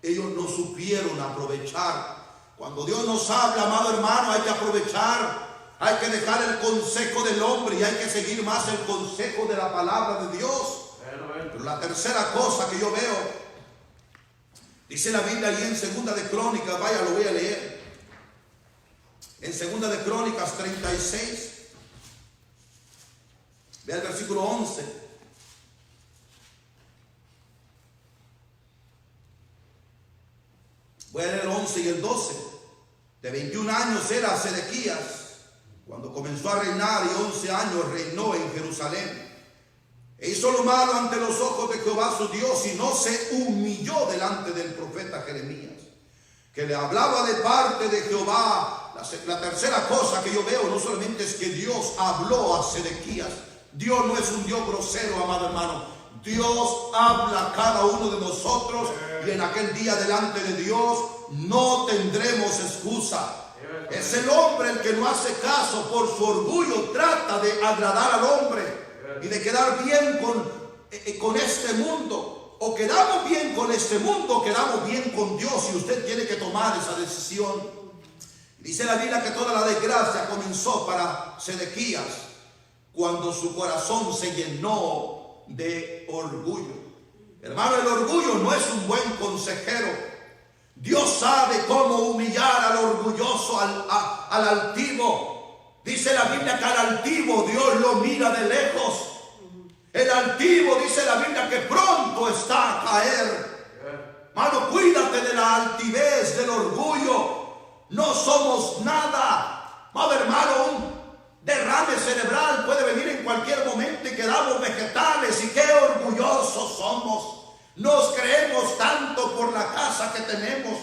ellos no supieron aprovechar. Cuando Dios nos habla, amado hermano, hay que aprovechar. Hay que dejar el consejo del hombre y hay que seguir más el consejo de la palabra de Dios. Pero la tercera cosa que yo veo, dice la Biblia ahí en Segunda de Crónicas, vaya, lo voy a leer. En Segunda de Crónicas 36, vea el versículo 11. Voy a leer el 11 y el 12. De 21 años era Sedequías cuando comenzó a reinar, y 11 años reinó en Jerusalén. E hizo lo malo ante los ojos de Jehová su Dios, y no se humilló delante del profeta Jeremías, que le hablaba de parte de Jehová. La tercera cosa que yo veo no solamente es que Dios habló a Sedequías. Dios no es un Dios grosero, amado hermano. Dios habla a cada uno de nosotros, y en aquel día delante de Dios no tendremos excusa. Es el hombre el que no hace caso, por su orgullo trata de agradar al hombre y de quedar bien con este mundo. O quedamos bien con este mundo o quedamos bien con Dios, y usted tiene que tomar esa decisión. Dice la Biblia que toda la desgracia comenzó para Sedequías cuando su corazón se llenó de orgullo. Hermano, el orgullo no es un buen consejero. Dios sabe cómo humillar al orgulloso, al altivo. Dice la Biblia que al altivo Dios lo mira de lejos. El altivo, dice la Biblia, que pronto está a caer. Hermano, cuídate de la altivez, del orgullo. No somos nada. Hermano, un derrame cerebral puede venir en cualquier momento y quedamos vegetales. Y qué orgullosos somos. Nos creemos tanto por la casa que tenemos,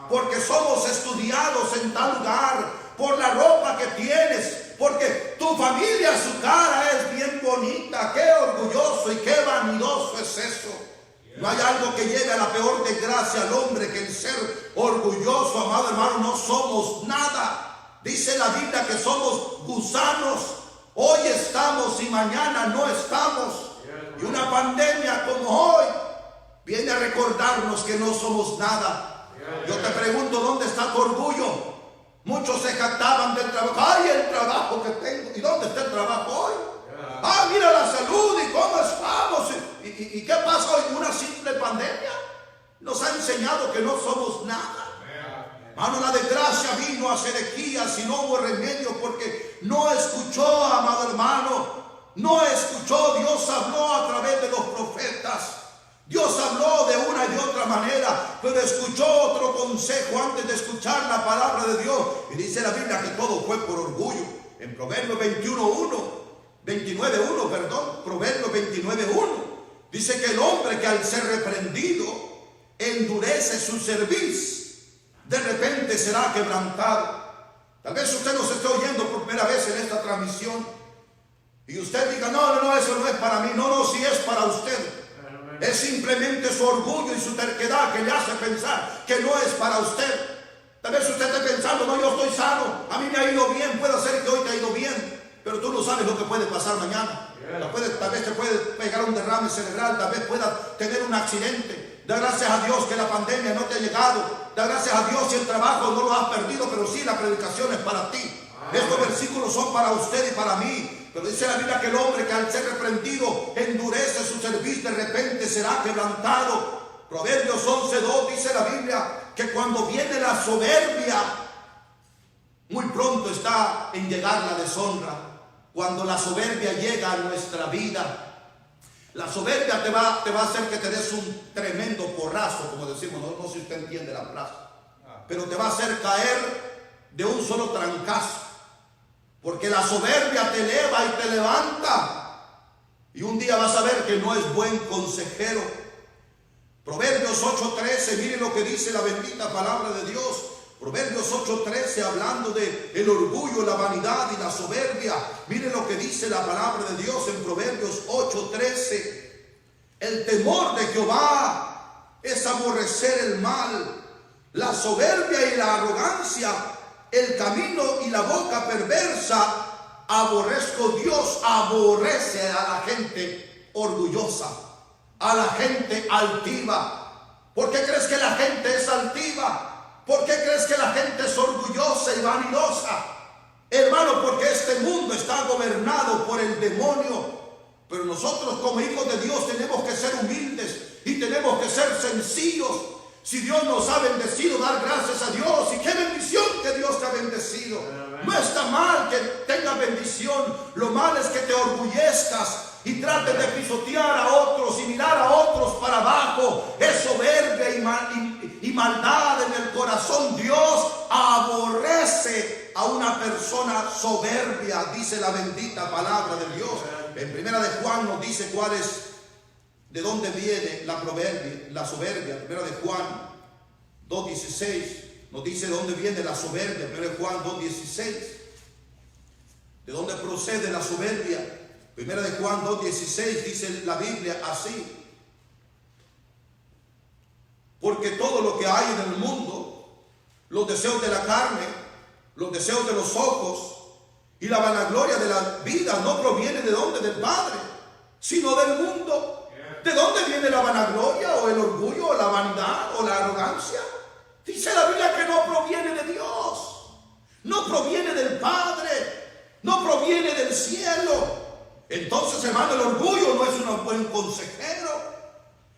porque somos estudiados en tal lugar, por la ropa que tienes, porque tu familia, su cara es bien bonita. Qué orgulloso y qué vanidoso es eso. No hay algo que lleve a la peor desgracia al hombre que el ser orgulloso, amado hermano. No somos nada. Dice la Biblia que somos gusanos. Hoy estamos y mañana no estamos. Y una pandemia como hoy viene a recordarnos que no somos nada. Yo te pregunto, ¿dónde está tu orgullo? Muchos se jactaban del trabajo. ¡Ay, el trabajo que tengo! ¿Y dónde está el trabajo hoy? ¡Ah, mira la salud! ¿Y cómo estamos? ¿Y qué pasa hoy? Una simple pandemia nos ha enseñado que no somos nada. Hermano, la desgracia vino a Sedequías y no hubo remedio porque no escuchó, amado hermano. No escuchó. Dios habló a través de los profetas. Dios habló de una y otra manera, pero escuchó otro consejo antes de escuchar la palabra de Dios. Y dice la Biblia que todo fue por orgullo. En Proverbios 29:1, Proverbios 29:1, dice que el hombre que al ser reprendido endurece su cerviz, de repente será quebrantado. Tal vez usted nos esté oyendo por primera vez en esta transmisión y usted diga, no, eso no es para mí. No, sí es para usted. Es simplemente su orgullo y su terquedad que le hace pensar que no es para usted. Tal vez usted esté pensando, no, yo estoy sano, a mí me ha ido bien. Puede ser que hoy te ha ido bien, pero tú no sabes lo que puede pasar mañana. Tal vez te puede pegar un derrame cerebral, tal vez pueda tener un accidente. Da gracias a Dios que la pandemia no te ha llegado. Da gracias a Dios si el trabajo no lo has perdido, pero sí la predicación es para ti. Estos versículos son para usted y para mí. Pero dice la Biblia que el hombre que al ser reprendido endurece su cerviz, de repente será quebrantado. Proverbios 11:2 dice la Biblia que cuando viene la soberbia, muy pronto está en llegar la deshonra. Cuando la soberbia llega a nuestra vida, la soberbia te va a hacer que te des un tremendo porrazo, como decimos. No sé si usted entiende la frase, pero te va a hacer caer de un solo trancazo. Porque la soberbia te eleva y te levanta. Y un día vas a ver que no es buen consejero. Proverbios 8:13, mire lo que dice la bendita palabra de Dios. Proverbios 8:13, hablando de el orgullo, la vanidad y la soberbia. Mire lo que dice la palabra de Dios en Proverbios 8:13. El temor de Jehová es aborrecer el mal. La soberbia y la arrogancia, el camino y la boca perversa, aborrezco. Dios aborrece a la gente orgullosa, a la gente altiva. ¿Por qué crees que la gente es altiva? ¿Por qué crees que la gente es orgullosa y vanidosa? Hermano, porque este mundo está gobernado por el demonio. Pero nosotros como hijos de Dios tenemos que ser humildes y tenemos que ser sencillos. Si Dios nos ha bendecido, dar gracias a Dios. Y qué bendición que Dios te ha bendecido. No está mal que tengas bendición. Lo malo es que te orgullezcas y trates de pisotear a otros y mirar a otros para abajo. Es soberbia y maldad en el corazón. Dios aborrece a una persona soberbia, dice la bendita palabra de Dios. En primera de Juan nos dice cuál es, de dónde viene la soberbia. Primera de Juan 2:16 nos dice de dónde viene la soberbia. Primera de Juan 2:16, de dónde procede la soberbia. Primera de Juan 2:16 dice la Biblia así: porque todo lo que hay en el mundo, los deseos de la carne, los deseos de los ojos y la vanagloria de la vida, no proviene de dónde, del Padre, sino del mundo. ¿De dónde viene la vanagloria o el orgullo o la vanidad o la arrogancia? Dice la Biblia que no proviene de Dios, no proviene del Padre, no proviene del cielo. Entonces, hermano, el orgullo no es un buen consejero.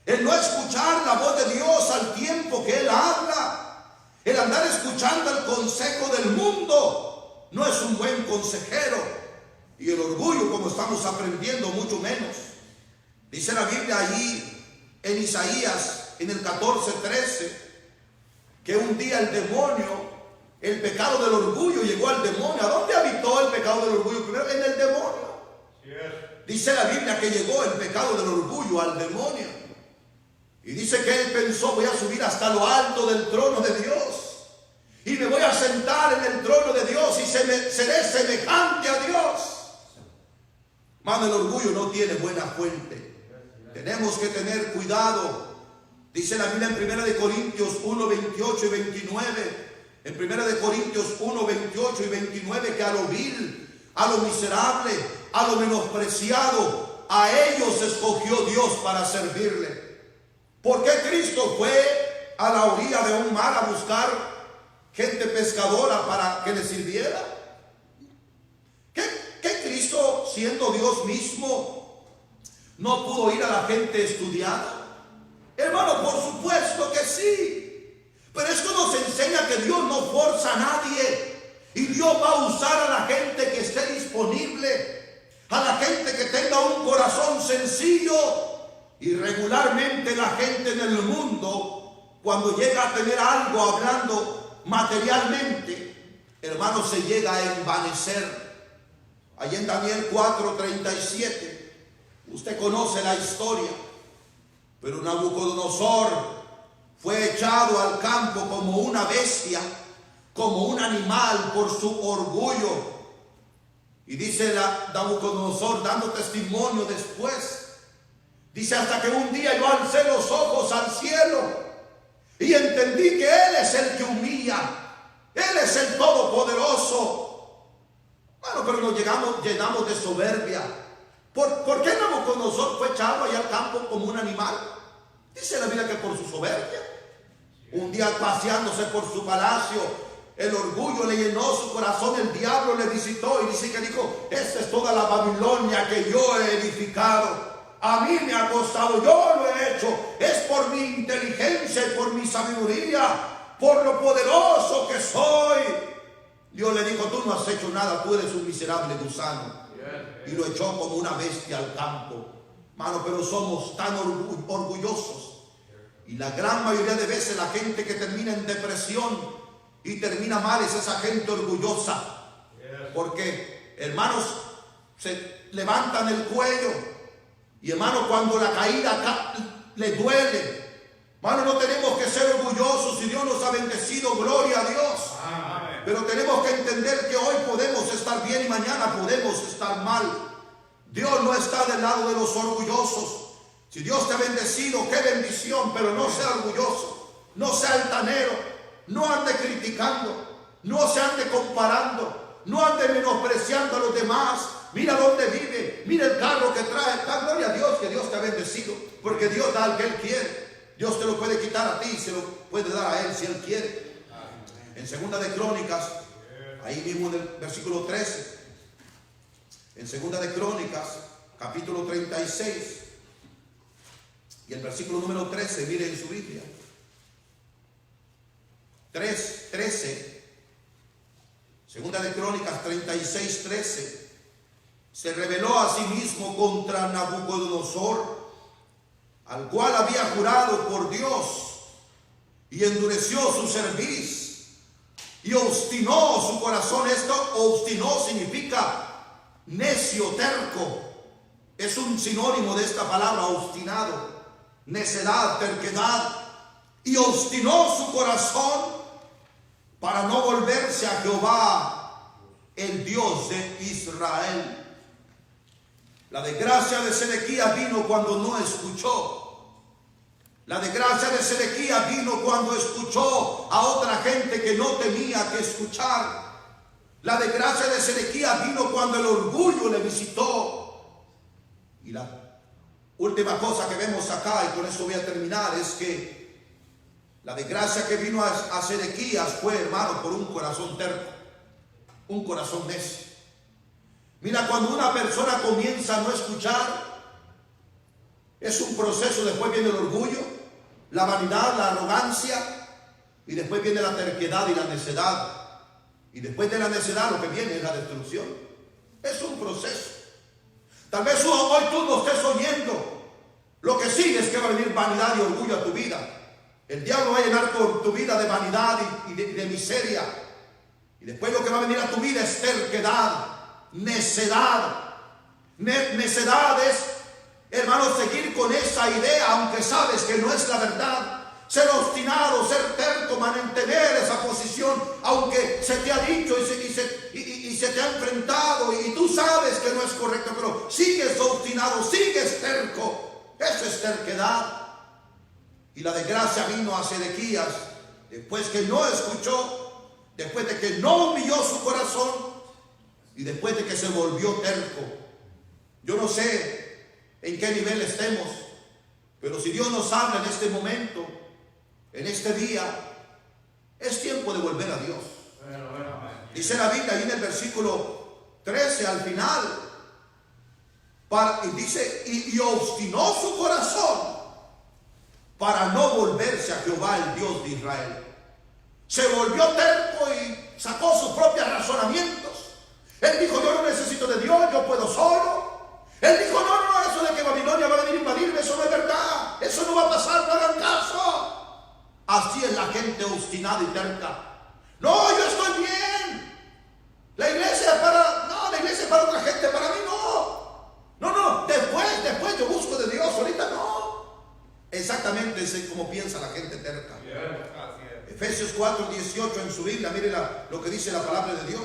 El no escuchar la voz de Dios al tiempo que Él habla, el andar escuchando el consejo del mundo, no es un buen consejero. Y el orgullo, como estamos aprendiendo, mucho menos. Dice la Biblia allí en Isaías, en el 14:13, que un día el demonio, el pecado del orgullo llegó al demonio. ¿A dónde habitó el pecado del orgullo primero? En el demonio. Dice la Biblia que llegó el pecado del orgullo al demonio. Y dice que él pensó: voy a subir hasta lo alto del trono de Dios y me voy a sentar en el trono de Dios y seré semejante a Dios. Hermano, el orgullo no tiene buena fuente. Tenemos que tener cuidado. Dice la Biblia en 1 Corintios 1:28 y 29. En 1 Corintios 1:28 y 29, que a lo vil, a lo miserable, a lo menospreciado, a ellos escogió Dios para servirle. ¿Por qué Cristo fue a la orilla de un mar a buscar gente pescadora para que le sirviera? ¿Qué Cristo, siendo Dios mismo, no pudo ir a la gente estudiada? Hermano, por supuesto que sí. Pero esto nos enseña que Dios no forza a nadie. Y Dios va a usar a la gente que esté disponible, a la gente que tenga un corazón sencillo. Y regularmente la gente en el mundo, cuando llega a tener algo hablando materialmente, hermano, se llega a envanecer. Allí en Daniel 4:37, usted conoce la historia, pero Nabucodonosor fue echado al campo como una bestia, como un animal por su orgullo. Y dice Nabucodonosor, dando testimonio después, dice: hasta que un día yo alcé los ojos al cielo y entendí que Él es el que humilla, Él es el Todopoderoso. Bueno, pero nos llenamos de soberbia. ¿Por qué Nabucodonosor fue echado allá al campo como un animal? Dice la Biblia que por su soberbia. Un día paseándose por su palacio, el orgullo le llenó su corazón, el diablo le visitó y dice que dijo: esta es toda la Babilonia que yo he edificado. A mí me ha costado, yo lo he hecho. Es por mi inteligencia y por mi sabiduría, por lo poderoso que soy. Dios le dijo: tú no has hecho nada, tú eres un miserable gusano. Y lo echó como una bestia al campo. Mano, pero somos tan orgullosos. Y la gran mayoría de veces la gente que termina en depresión y termina mal es esa gente orgullosa. Porque, hermanos, se levantan el cuello. Y hermano, cuando la caída le duele. Hermano, no tenemos que ser orgullosos. Si Dios nos ha bendecido, gloria a Dios. Pero tenemos que entender que hoy podemos estar bien y mañana podemos estar mal. Dios no está del lado de los orgullosos. Si Dios te ha bendecido, qué bendición, pero no sea orgulloso, no sea altanero, no ande criticando, no se ande comparando, no ande menospreciando a los demás. Mira dónde vive, mira el carro que trae. Da gloria a Dios que Dios te ha bendecido, porque Dios da al que Él quiere. Dios te lo puede quitar a ti y se lo puede dar a Él si Él quiere. En Segunda de Crónicas, ahí mismo en el versículo 13, en Segunda de Crónicas, capítulo 36, y el versículo número 13, mire en su Biblia. 13, Segunda de Crónicas 36, 13. Se rebeló a sí mismo contra Nabucodonosor, al cual había jurado por Dios, y endureció su cerviz, y obstinó su corazón. Esto, obstinó, significa necio, terco. Es un sinónimo de esta palabra, obstinado. Necedad, terquedad. Y obstinó su corazón para no volverse a Jehová, el Dios de Israel. La desgracia de Sedequías vino cuando no escuchó. La desgracia de Sedequías vino cuando escuchó a otra gente que no tenía que escuchar. La desgracia de Sedequías vino cuando el orgullo le visitó. Y la última cosa que vemos acá, y con esto voy a terminar, es que la desgracia que vino a Sedequías fue, hermano, por un corazón terco, un corazón necio. Mira, cuando una persona comienza a no escuchar, es un proceso. Después viene el orgullo, la vanidad, la arrogancia, y después viene la terquedad y la necedad. Y después de la necedad lo que viene es la destrucción. Es un proceso. Tal vez hoy tú no estés oyendo. Lo que sigue es que va a venir vanidad y orgullo a tu vida. El diablo va a llenar tu vida de vanidad y de miseria. Y después lo que va a venir a tu vida es terquedad, necedad. Necedad es, hermano, seguir con esa idea aunque sabes que no es la verdad. Ser obstinado, ser terco, mantener esa posición aunque se te ha dicho y se te ha enfrentado y tú sabes que no es correcto, pero sigues obstinado, sigues terco. Eso es terquedad. Y la desgracia vino a Sedequías después que no escuchó, después de que no humilló su corazón y después de que se volvió terco. Yo no sé en qué nivel estemos, pero si Dios nos habla en este momento, en este día, es tiempo de volver a Dios. Dice la Biblia ahí en el versículo 13 al final, y dice, y obstinó su corazón para no volverse a Jehová, el Dios de Israel. Se volvió terco sacó sus propios razonamientos. Él dijo, yo no necesito de Dios, yo puedo solo. Él dijo, no, eso de que Babilonia va a venir a invadirme, eso no es verdad. Eso no va a pasar, no hagan caso. Así es la gente obstinada y terca. No, yo estoy bien. La iglesia es para otra gente, para mí no. Después yo busco de Dios, ahorita no. Exactamente es como piensa la gente terca. Efesios 4:18 en su Biblia, mire lo que dice la palabra de Dios.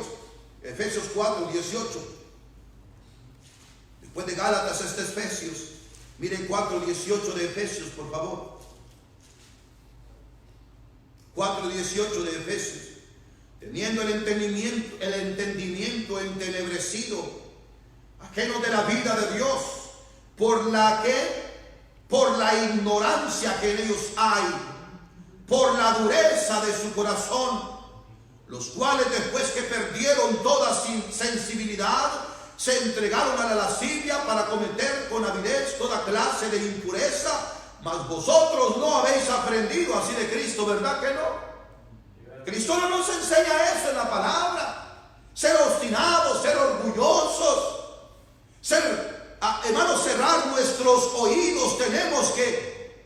Efesios 4:18. Después de Gálatas está Efesios. Miren 4:18 de Efesios, por favor. 4:18 de Efesios. Teniendo el entendimiento entenebrecido, ajeno de la vida de Dios, por la ignorancia que en ellos hay, por la dureza de su corazón, los cuales después que perdieron toda sensibilidad, se entregaron a la lascivia para cometer con avidez toda clase de impureza. Mas vosotros no habéis aprendido así de Cristo, ¿verdad que no? Cristo no nos enseña eso en la palabra. Ser obstinados, ser orgullosos, hermanos, cerrar nuestros oídos. Tenemos que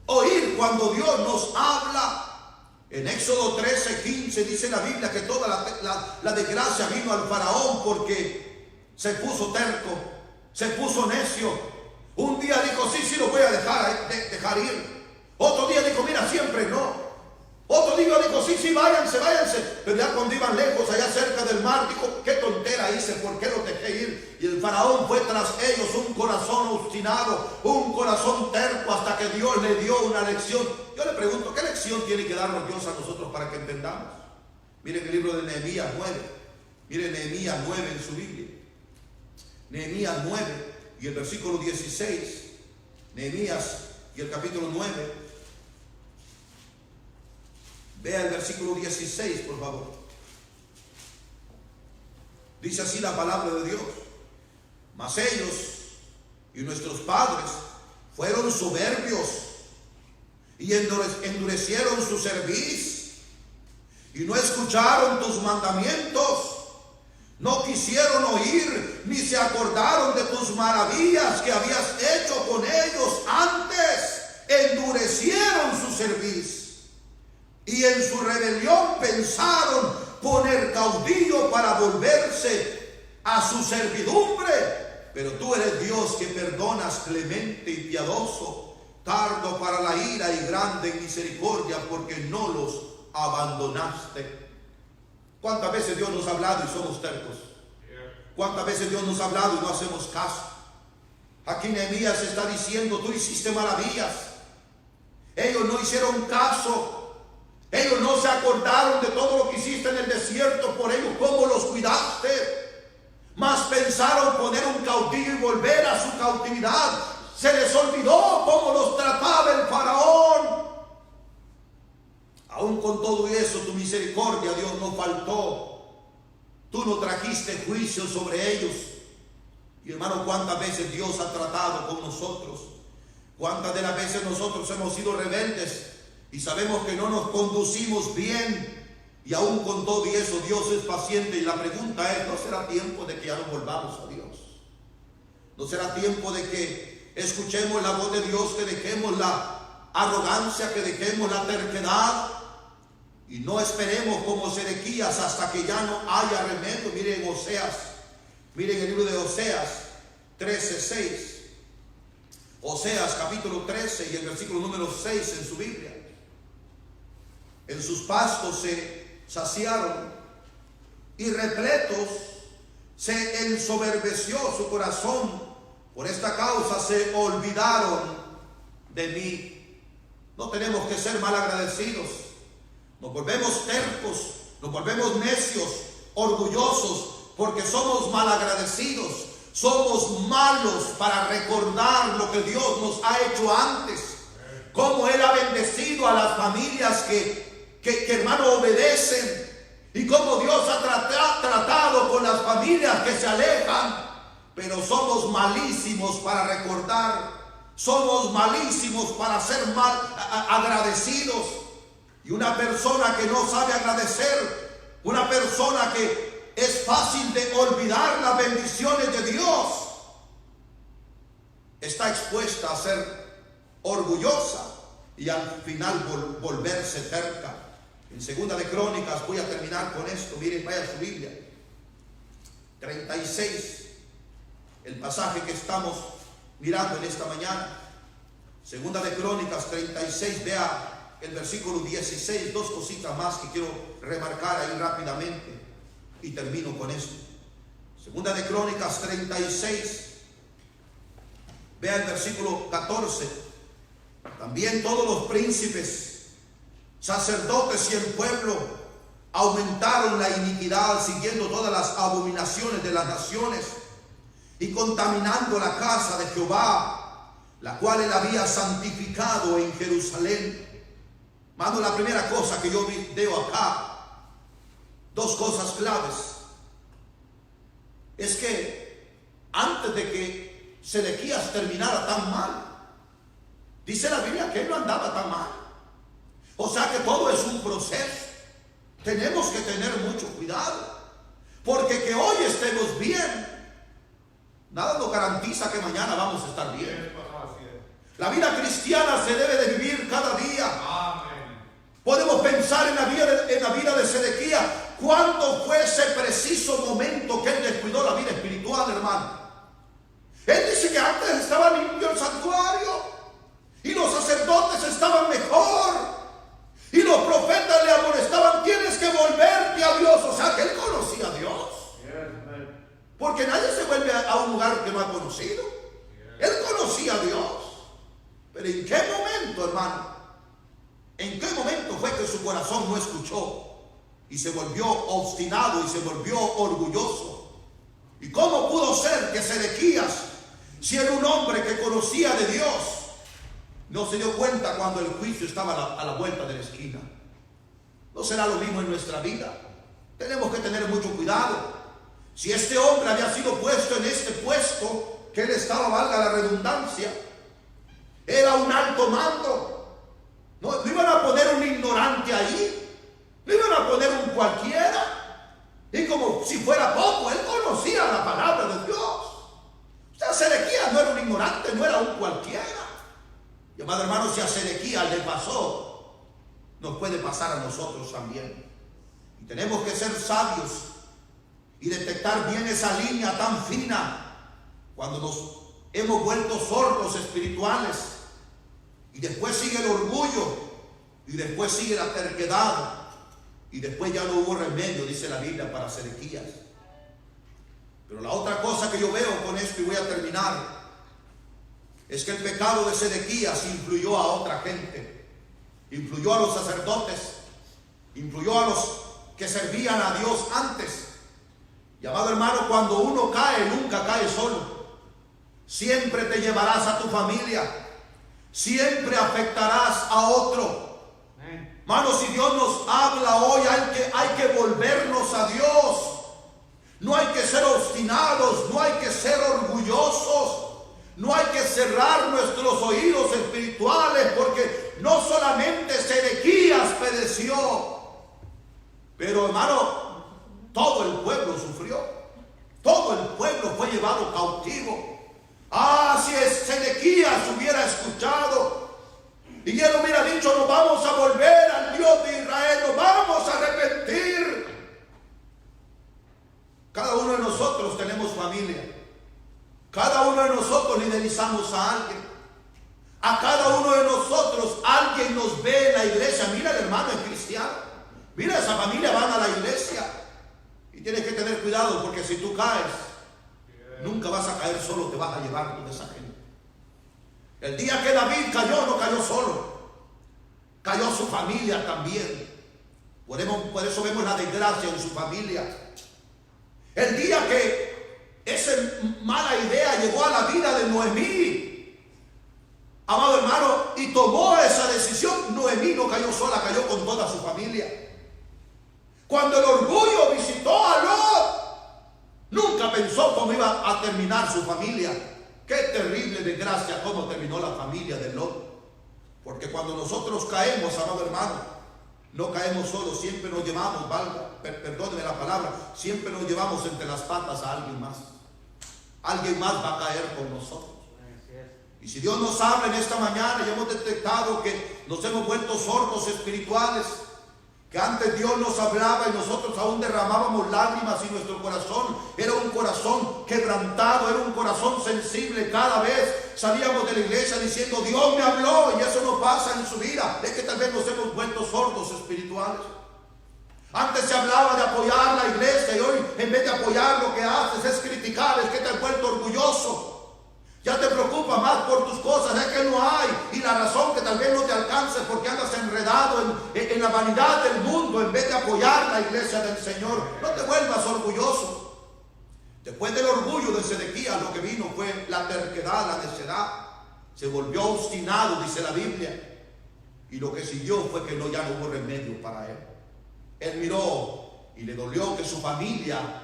oír cuando Dios nos habla. En Éxodo 13:15 dice la Biblia que toda la desgracia vino al faraón porque se puso terco, se puso necio. Un día dijo, sí, lo voy a dejar ir. Otro día dijo, mira, siempre no. Otro día dijo, sí, váyanse. Pero ya cuando iban lejos, allá cerca del mar, dijo, qué tontera hice, ¿por qué los dejé ir? Y el faraón fue tras ellos, un corazón obstinado, un corazón terco, hasta que Dios le dio una lección. Yo le pregunto, ¿qué lección tiene que darnos Dios a nosotros para que entendamos? Miren el libro de Nehemías 9. Miren Nehemías 9 en su Biblia. Nehemías 9 y el versículo 16. Nehemías y el capítulo 9. Vea el versículo 16, por favor. Dice así la palabra de Dios. Mas ellos y nuestros padres fueron soberbios y endurecieron su cerviz y no escucharon tus mandamientos. No quisieron oír ni se acordaron de tus maravillas que habías hecho con ellos antes. Endurecieron su cerviz. Y en su rebelión pensaron poner caudillo para volverse a su servidumbre. Pero tú eres Dios que perdonas, clemente y piadoso, tardo para la ira y grande en misericordia, porque no los abandonaste. ¿Cuántas veces Dios nos ha hablado y somos tercos? ¿Cuántas veces Dios nos ha hablado y no hacemos caso? Aquí Nehemías está diciendo, tú hiciste maravillas. Ellos no hicieron caso. Ellos no se acordaron de todo lo que hiciste en el desierto por ellos, cómo los cuidaste. Mas pensaron poner un caudillo y volver a su cautividad. Se les olvidó cómo los trataba el faraón. Aún con todo eso, tu misericordia, Dios, no faltó. Tú no trajiste juicio sobre ellos. Y hermano, ¿cuántas veces Dios ha tratado con nosotros? ¿Cuántas de las veces nosotros hemos sido rebeldes? Y sabemos que no nos conducimos bien. Y aún con todo y eso, Dios es paciente. Y la pregunta es, ¿no será tiempo de que ya nos volvamos a Dios? ¿No será tiempo de que escuchemos la voz de Dios, que dejemos la arrogancia, que dejemos la terquedad? Y no esperemos como Sedequías hasta que ya no haya remedio. Miren Oseas, miren el libro de Oseas 13:6. Oseas capítulo 13 y el versículo número 6 en su Biblia. En sus pastos se saciaron y repletos se ensoberbeció su corazón. Por esta causa se olvidaron de mí. No tenemos que ser malagradecidos. Nos volvemos tercos, nos volvemos necios, orgullosos, porque somos malagradecidos. Somos malos para recordar lo que Dios nos ha hecho antes. Cómo Él ha bendecido a las familias que hermano obedecen. Y cómo Dios ha tratado con las familias que se alejan. Pero somos malísimos para recordar. Somos malísimos para ser agradecidos. Y una persona que no sabe agradecer, una persona que es fácil de olvidar las bendiciones de Dios, está expuesta a ser orgullosa y al final volverse terca. En Segunda de Crónicas, voy a terminar con esto, miren, vaya a su Biblia, 36, el pasaje que estamos mirando en esta mañana. Segunda de Crónicas 36, vea el versículo 16, dos cositas más que quiero remarcar ahí rápidamente y termino con esto. Segunda de Crónicas 36, vea el versículo 14. También todos los príncipes, sacerdotes y el pueblo aumentaron la iniquidad, siguiendo todas las abominaciones de las naciones y contaminando la casa de Jehová, la cual él había santificado en Jerusalén. Mano, la primera cosa que yo veo acá, dos cosas claves, es que antes de que Sedequías terminara tan mal, dice la Biblia que él no andaba tan mal. O sea que todo es un proceso. Tenemos que tener mucho cuidado, porque que hoy estemos bien, nada nos garantiza que mañana vamos a estar bien. La vida cristiana se debe de vivir cada día. Podemos pensar en la vida de Sedequías. ¿Cuándo fue ese preciso momento que él descuidó la vida espiritual, hermano? Él dice que antes estaba limpio el santuario y los sacerdotes estaban mejor y los profetas le amonestaban: tienes que volverte a Dios. O sea que él conocía a Dios, porque nadie se vuelve a un lugar que no ha conocido. Él conocía a Dios. Pero ¿en qué momento, hermano? ¿En qué momento fue que su corazón no escuchó y se volvió obstinado y se volvió orgulloso? ¿Y cómo pudo ser que Sedequías, si era un hombre que conocía de Dios, no se dio cuenta cuando el juicio estaba a la vuelta de la esquina? ¿No será lo mismo en nuestra vida? Tenemos que tener mucho cuidado. Si este hombre había sido puesto en este puesto que él estaba, valga la redundancia, era un alto mando. No iban a poner un ignorante ahí, no iban a poner un cualquiera. Y como si fuera poco, él conocía la palabra de Dios. O sea, Sedequías no era un ignorante, no era un cualquiera. Y amado hermano, si a Sedequías le pasó, nos puede pasar a nosotros también. Y tenemos que ser sabios y detectar bien esa línea tan fina cuando nos hemos vuelto sordos espirituales. Y después sigue el orgullo, y después sigue la terquedad, y después ya no hubo remedio, dice la Biblia, para Sedequías. Pero la otra cosa que yo veo con esto, y voy a terminar, es que el pecado de Sedequías influyó a otra gente, influyó a los sacerdotes, influyó a los que servían a Dios antes. Y amado hermano, cuando uno cae, nunca cae solo. Siempre te llevarás a tu familia. Siempre afectarás a otro. Hermano, si Dios nos habla hoy, hay que volvernos a Dios. No hay que ser obstinados, no hay que ser orgullosos, no hay que cerrar nuestros oídos espirituales, porque no solamente Sedequías pereció, pero hermano, todo el pueblo sufrió, todo el pueblo fue llevado cautivo. Si Sedequías hubiera escuchado y él hubiera dicho: nos vamos a volver al Dios de Israel, nos vamos a arrepentir. Cada uno de nosotros tenemos familia, cada uno de nosotros liderizamos a alguien, a cada uno de nosotros alguien nos ve en la iglesia. Mira, el hermano es cristiano, mira, esa familia van a la iglesia. Y tienes que tener cuidado, porque si tú caes, nunca vas a caer solo, te vas a llevar con esa gente. El día que David cayó, no cayó solo, cayó su familia también. Por eso vemos la desgracia en su familia. El día que esa mala idea llegó a la vida de Noemí, amado hermano, y tomó esa decisión, Noemí no cayó sola, cayó con toda su familia. Cuando el orgullo visitó a Lot, nunca pensó cómo iba a terminar su familia. Qué terrible desgracia cómo terminó la familia de Lot. Porque cuando nosotros caemos, amado hermano, No caemos solos, siempre nos llevamos, perdóneme la palabra, siempre nos llevamos entre las patas a alguien más. Alguien más va a caer con nosotros. Y si Dios nos habla en esta mañana y hemos detectado que nos hemos vuelto sordos espirituales, que antes Dios nos hablaba y nosotros aún derramábamos lágrimas y nuestro corazón era un corazón quebrantado, era un corazón sensible. Cada vez salíamos de la iglesia diciendo: Dios me habló, y eso no pasa en su vida. Es que tal vez nos hemos vuelto sordos espirituales. Antes se hablaba de apoyar la iglesia y hoy, en vez de apoyar, lo que haces es criticar. Es que te has vuelto orgulloso. Ya te preocupa más por tus cosas, es que no hay. Y la razón que tal vez no te alcance es porque andas enredado en la vanidad del mundo en vez de apoyar la iglesia del Señor. No te vuelvas orgulloso. Después del orgullo de Sedequías, lo que vino fue la terquedad, la necedad. Se volvió obstinado, dice la Biblia. Y lo que siguió fue que ya no hubo remedio para él. Él miró y le dolió que su familia,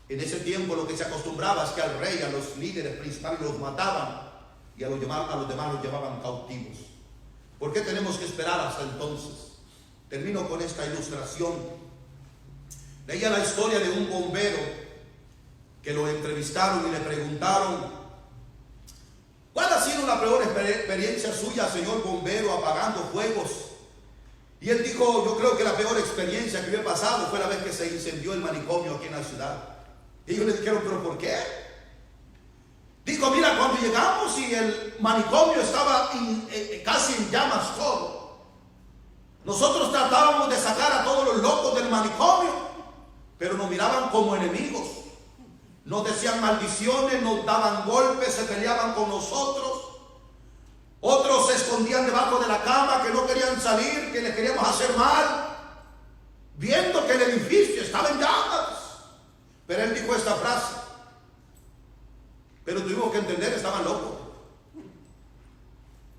en ese tiempo lo que se acostumbraba es que al rey, a los líderes principales los mataban y a los demás los llevaban cautivos. ¿Por qué tenemos que esperar hasta entonces? Termino con esta ilustración. Leía la historia de un bombero que lo entrevistaron y le preguntaron: ¿cuál ha sido la peor experiencia suya, señor bombero, apagando fuegos? Y él dijo: yo creo que la peor experiencia que me ha pasado fue la vez que se incendió el manicomio aquí en la ciudad. Y ellos le dijeron: ¿pero por qué? Dijo: mira, cuando llegamos y el manicomio estaba casi en llamas todo, nosotros tratábamos de sacar a todos los locos del manicomio, pero nos miraban como enemigos. Nos decían maldiciones, nos daban golpes, se peleaban con nosotros. Otros se escondían debajo de la cama, que no querían salir, que les queríamos hacer mal, viendo que el edificio estaba en llamas. Pero él dijo esta frase: pero tuvimos que entender, estaban locos.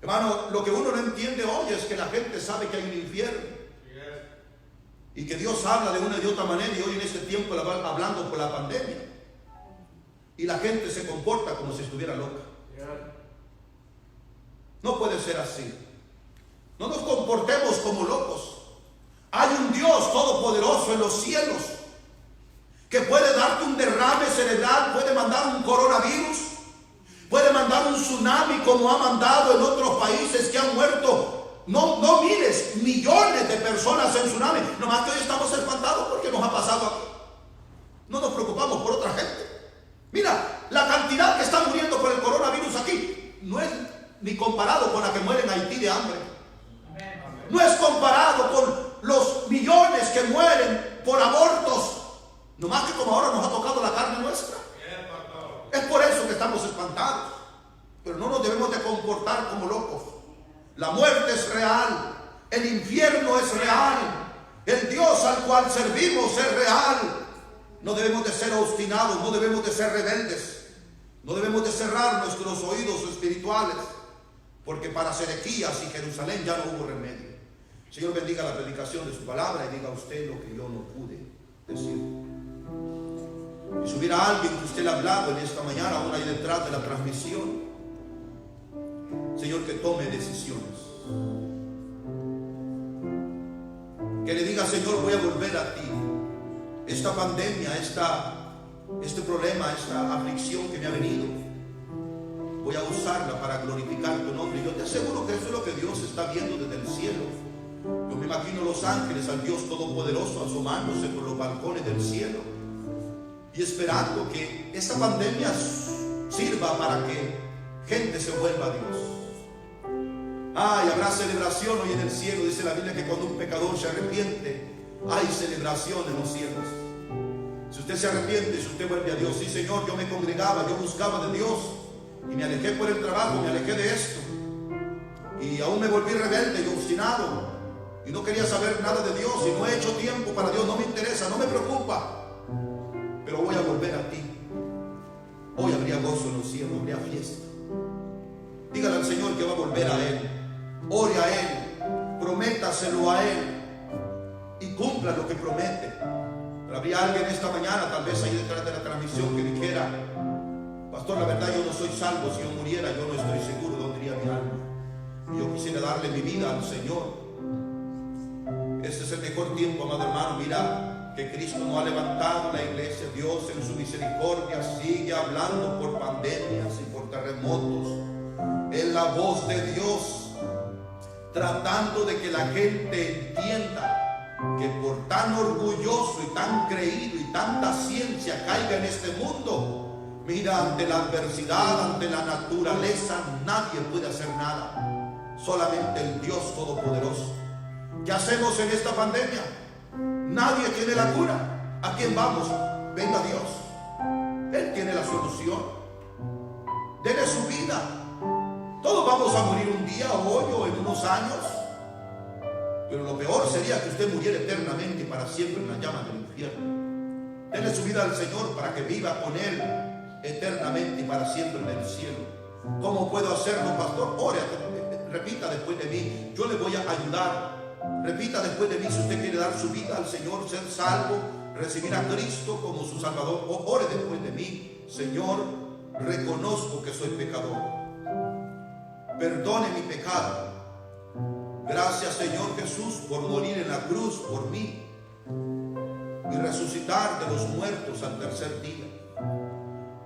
Hermano, lo que uno no entiende hoy es que la gente sabe que hay un infierno y que Dios habla de una y de otra manera, y hoy en este tiempo hablando por la pandemia, y la gente se comporta como si estuviera loca. No puede ser así. No nos comportemos como locos. Hay un Dios todopoderoso en los cielos que puede darte un derrame cerebral, puede mandar un coronavirus, puede mandar un tsunami como ha mandado en otros países que han muerto no miles, millones de personas en tsunami. Nomás que hoy estamos espantados porque nos ha pasado aquí. No nos preocupamos por otra gente. Mira, la cantidad que está muriendo por el coronavirus aquí no es ni comparado con la que muere en Haití de hambre. No es comparado con los millones que mueren por abortos. No más que como ahora nos ha tocado la carne nuestra. Es por eso que estamos espantados. Pero no nos debemos de comportar como locos. La muerte es real. El infierno es real. El Dios al cual servimos es real. No debemos de ser obstinados. No debemos de ser rebeldes. No debemos de cerrar nuestros oídos espirituales. Porque para Sedequías y Jerusalén ya no hubo remedio. Señor, bendiga la predicación de su palabra y diga a usted lo que yo no pude decir. Y si hubiera alguien que usted le ha hablado en esta mañana, aún ahí detrás de la transmisión, Señor, que tome decisiones. Que le diga: Señor, voy a volver a ti. Esta pandemia, este problema, esta aflicción que me ha venido, voy a usarla para glorificar tu nombre. Y yo te aseguro que eso es lo que Dios está viendo desde el cielo. Yo me imagino los ángeles, al Dios Todopoderoso, asomándose por los balcones del cielo y esperando que esta pandemia sirva para que gente se vuelva a Dios. Ay, habrá celebración hoy en el cielo. Dice la Biblia que cuando un pecador se arrepiente, hay celebración en los cielos. Si usted se arrepiente, si usted vuelve a Dios: sí, Señor, yo me congregaba, yo buscaba de Dios y me alejé por el trabajo, me alejé de esto y aún me volví rebelde y obstinado y no quería saber nada de Dios y no he hecho tiempo para Dios, no me interesa, no me preocupa, pero voy a volver a ti. Hoy habría gozo en los cielos, habría fiesta. Dígale al Señor que va a volver a Él. Ore a Él, prométaselo a Él y cumpla lo que promete. Pero habría alguien esta mañana, tal vez ahí detrás de la transmisión, que dijera: pastor, la verdad yo no soy salvo. Si yo muriera, yo no estoy seguro dónde iría mi alma. Y yo quisiera darle mi vida al Señor. Este es el mejor tiempo, amado hermano. Mira que Cristo no ha levantado la iglesia. Dios en su misericordia sigue hablando por pandemias y por terremotos. Es la voz de Dios tratando de que la gente entienda que por tan orgulloso y tan creído y tanta ciencia caiga en este mundo, mira, ante la adversidad, ante la naturaleza, nadie puede hacer nada, solamente el Dios Todopoderoso. ¿Qué hacemos en esta pandemia? Nadie tiene la cura. ¿A quién vamos? Venga Dios, Él tiene la solución. Dele su vida. Todos vamos a morir un día, hoy o en unos años. Pero lo peor sería que usted muriera eternamente y para siempre en la llama del infierno. Dele su vida al Señor para que viva con Él eternamente y para siempre en el cielo. ¿Cómo puedo hacerlo, pastor? Ore, repita después de mí. Yo le voy a ayudar. Repita después de mí si usted quiere dar su vida al Señor, ser salvo, recibir a Cristo como su Salvador. Ore después de mí. Señor, reconozco que soy pecador. Perdone mi pecado. Gracias, Señor Jesús, por morir en la cruz por mí y resucitar de los muertos al tercer día.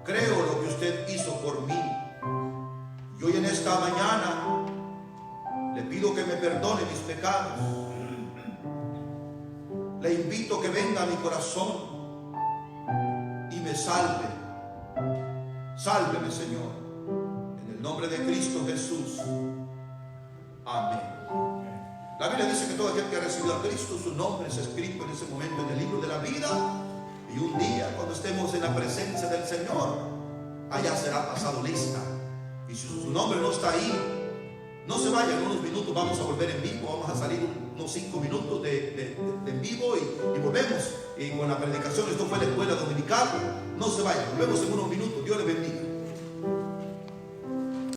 Creo lo que usted hizo por mí. Y hoy en esta mañana le pido que me perdone mis pecados. Le invito a que venga a mi corazón y me salve. Sálveme, Señor, en el nombre de Cristo Jesús. Amén. La Biblia dice que todo aquel que ha recibido a Cristo, su nombre es escrito en ese momento en el libro de la vida. Y un día, cuando estemos en la presencia del Señor, allá será pasado lista. Y si su nombre no está ahí, no se vayan. En unos minutos vamos a volver en vivo. Vamos a salir unos 5 minutos de en vivo y volvemos. Y con la predicación, esto fue la escuela dominical. No se vayan, volvemos en unos minutos. Dios les bendiga.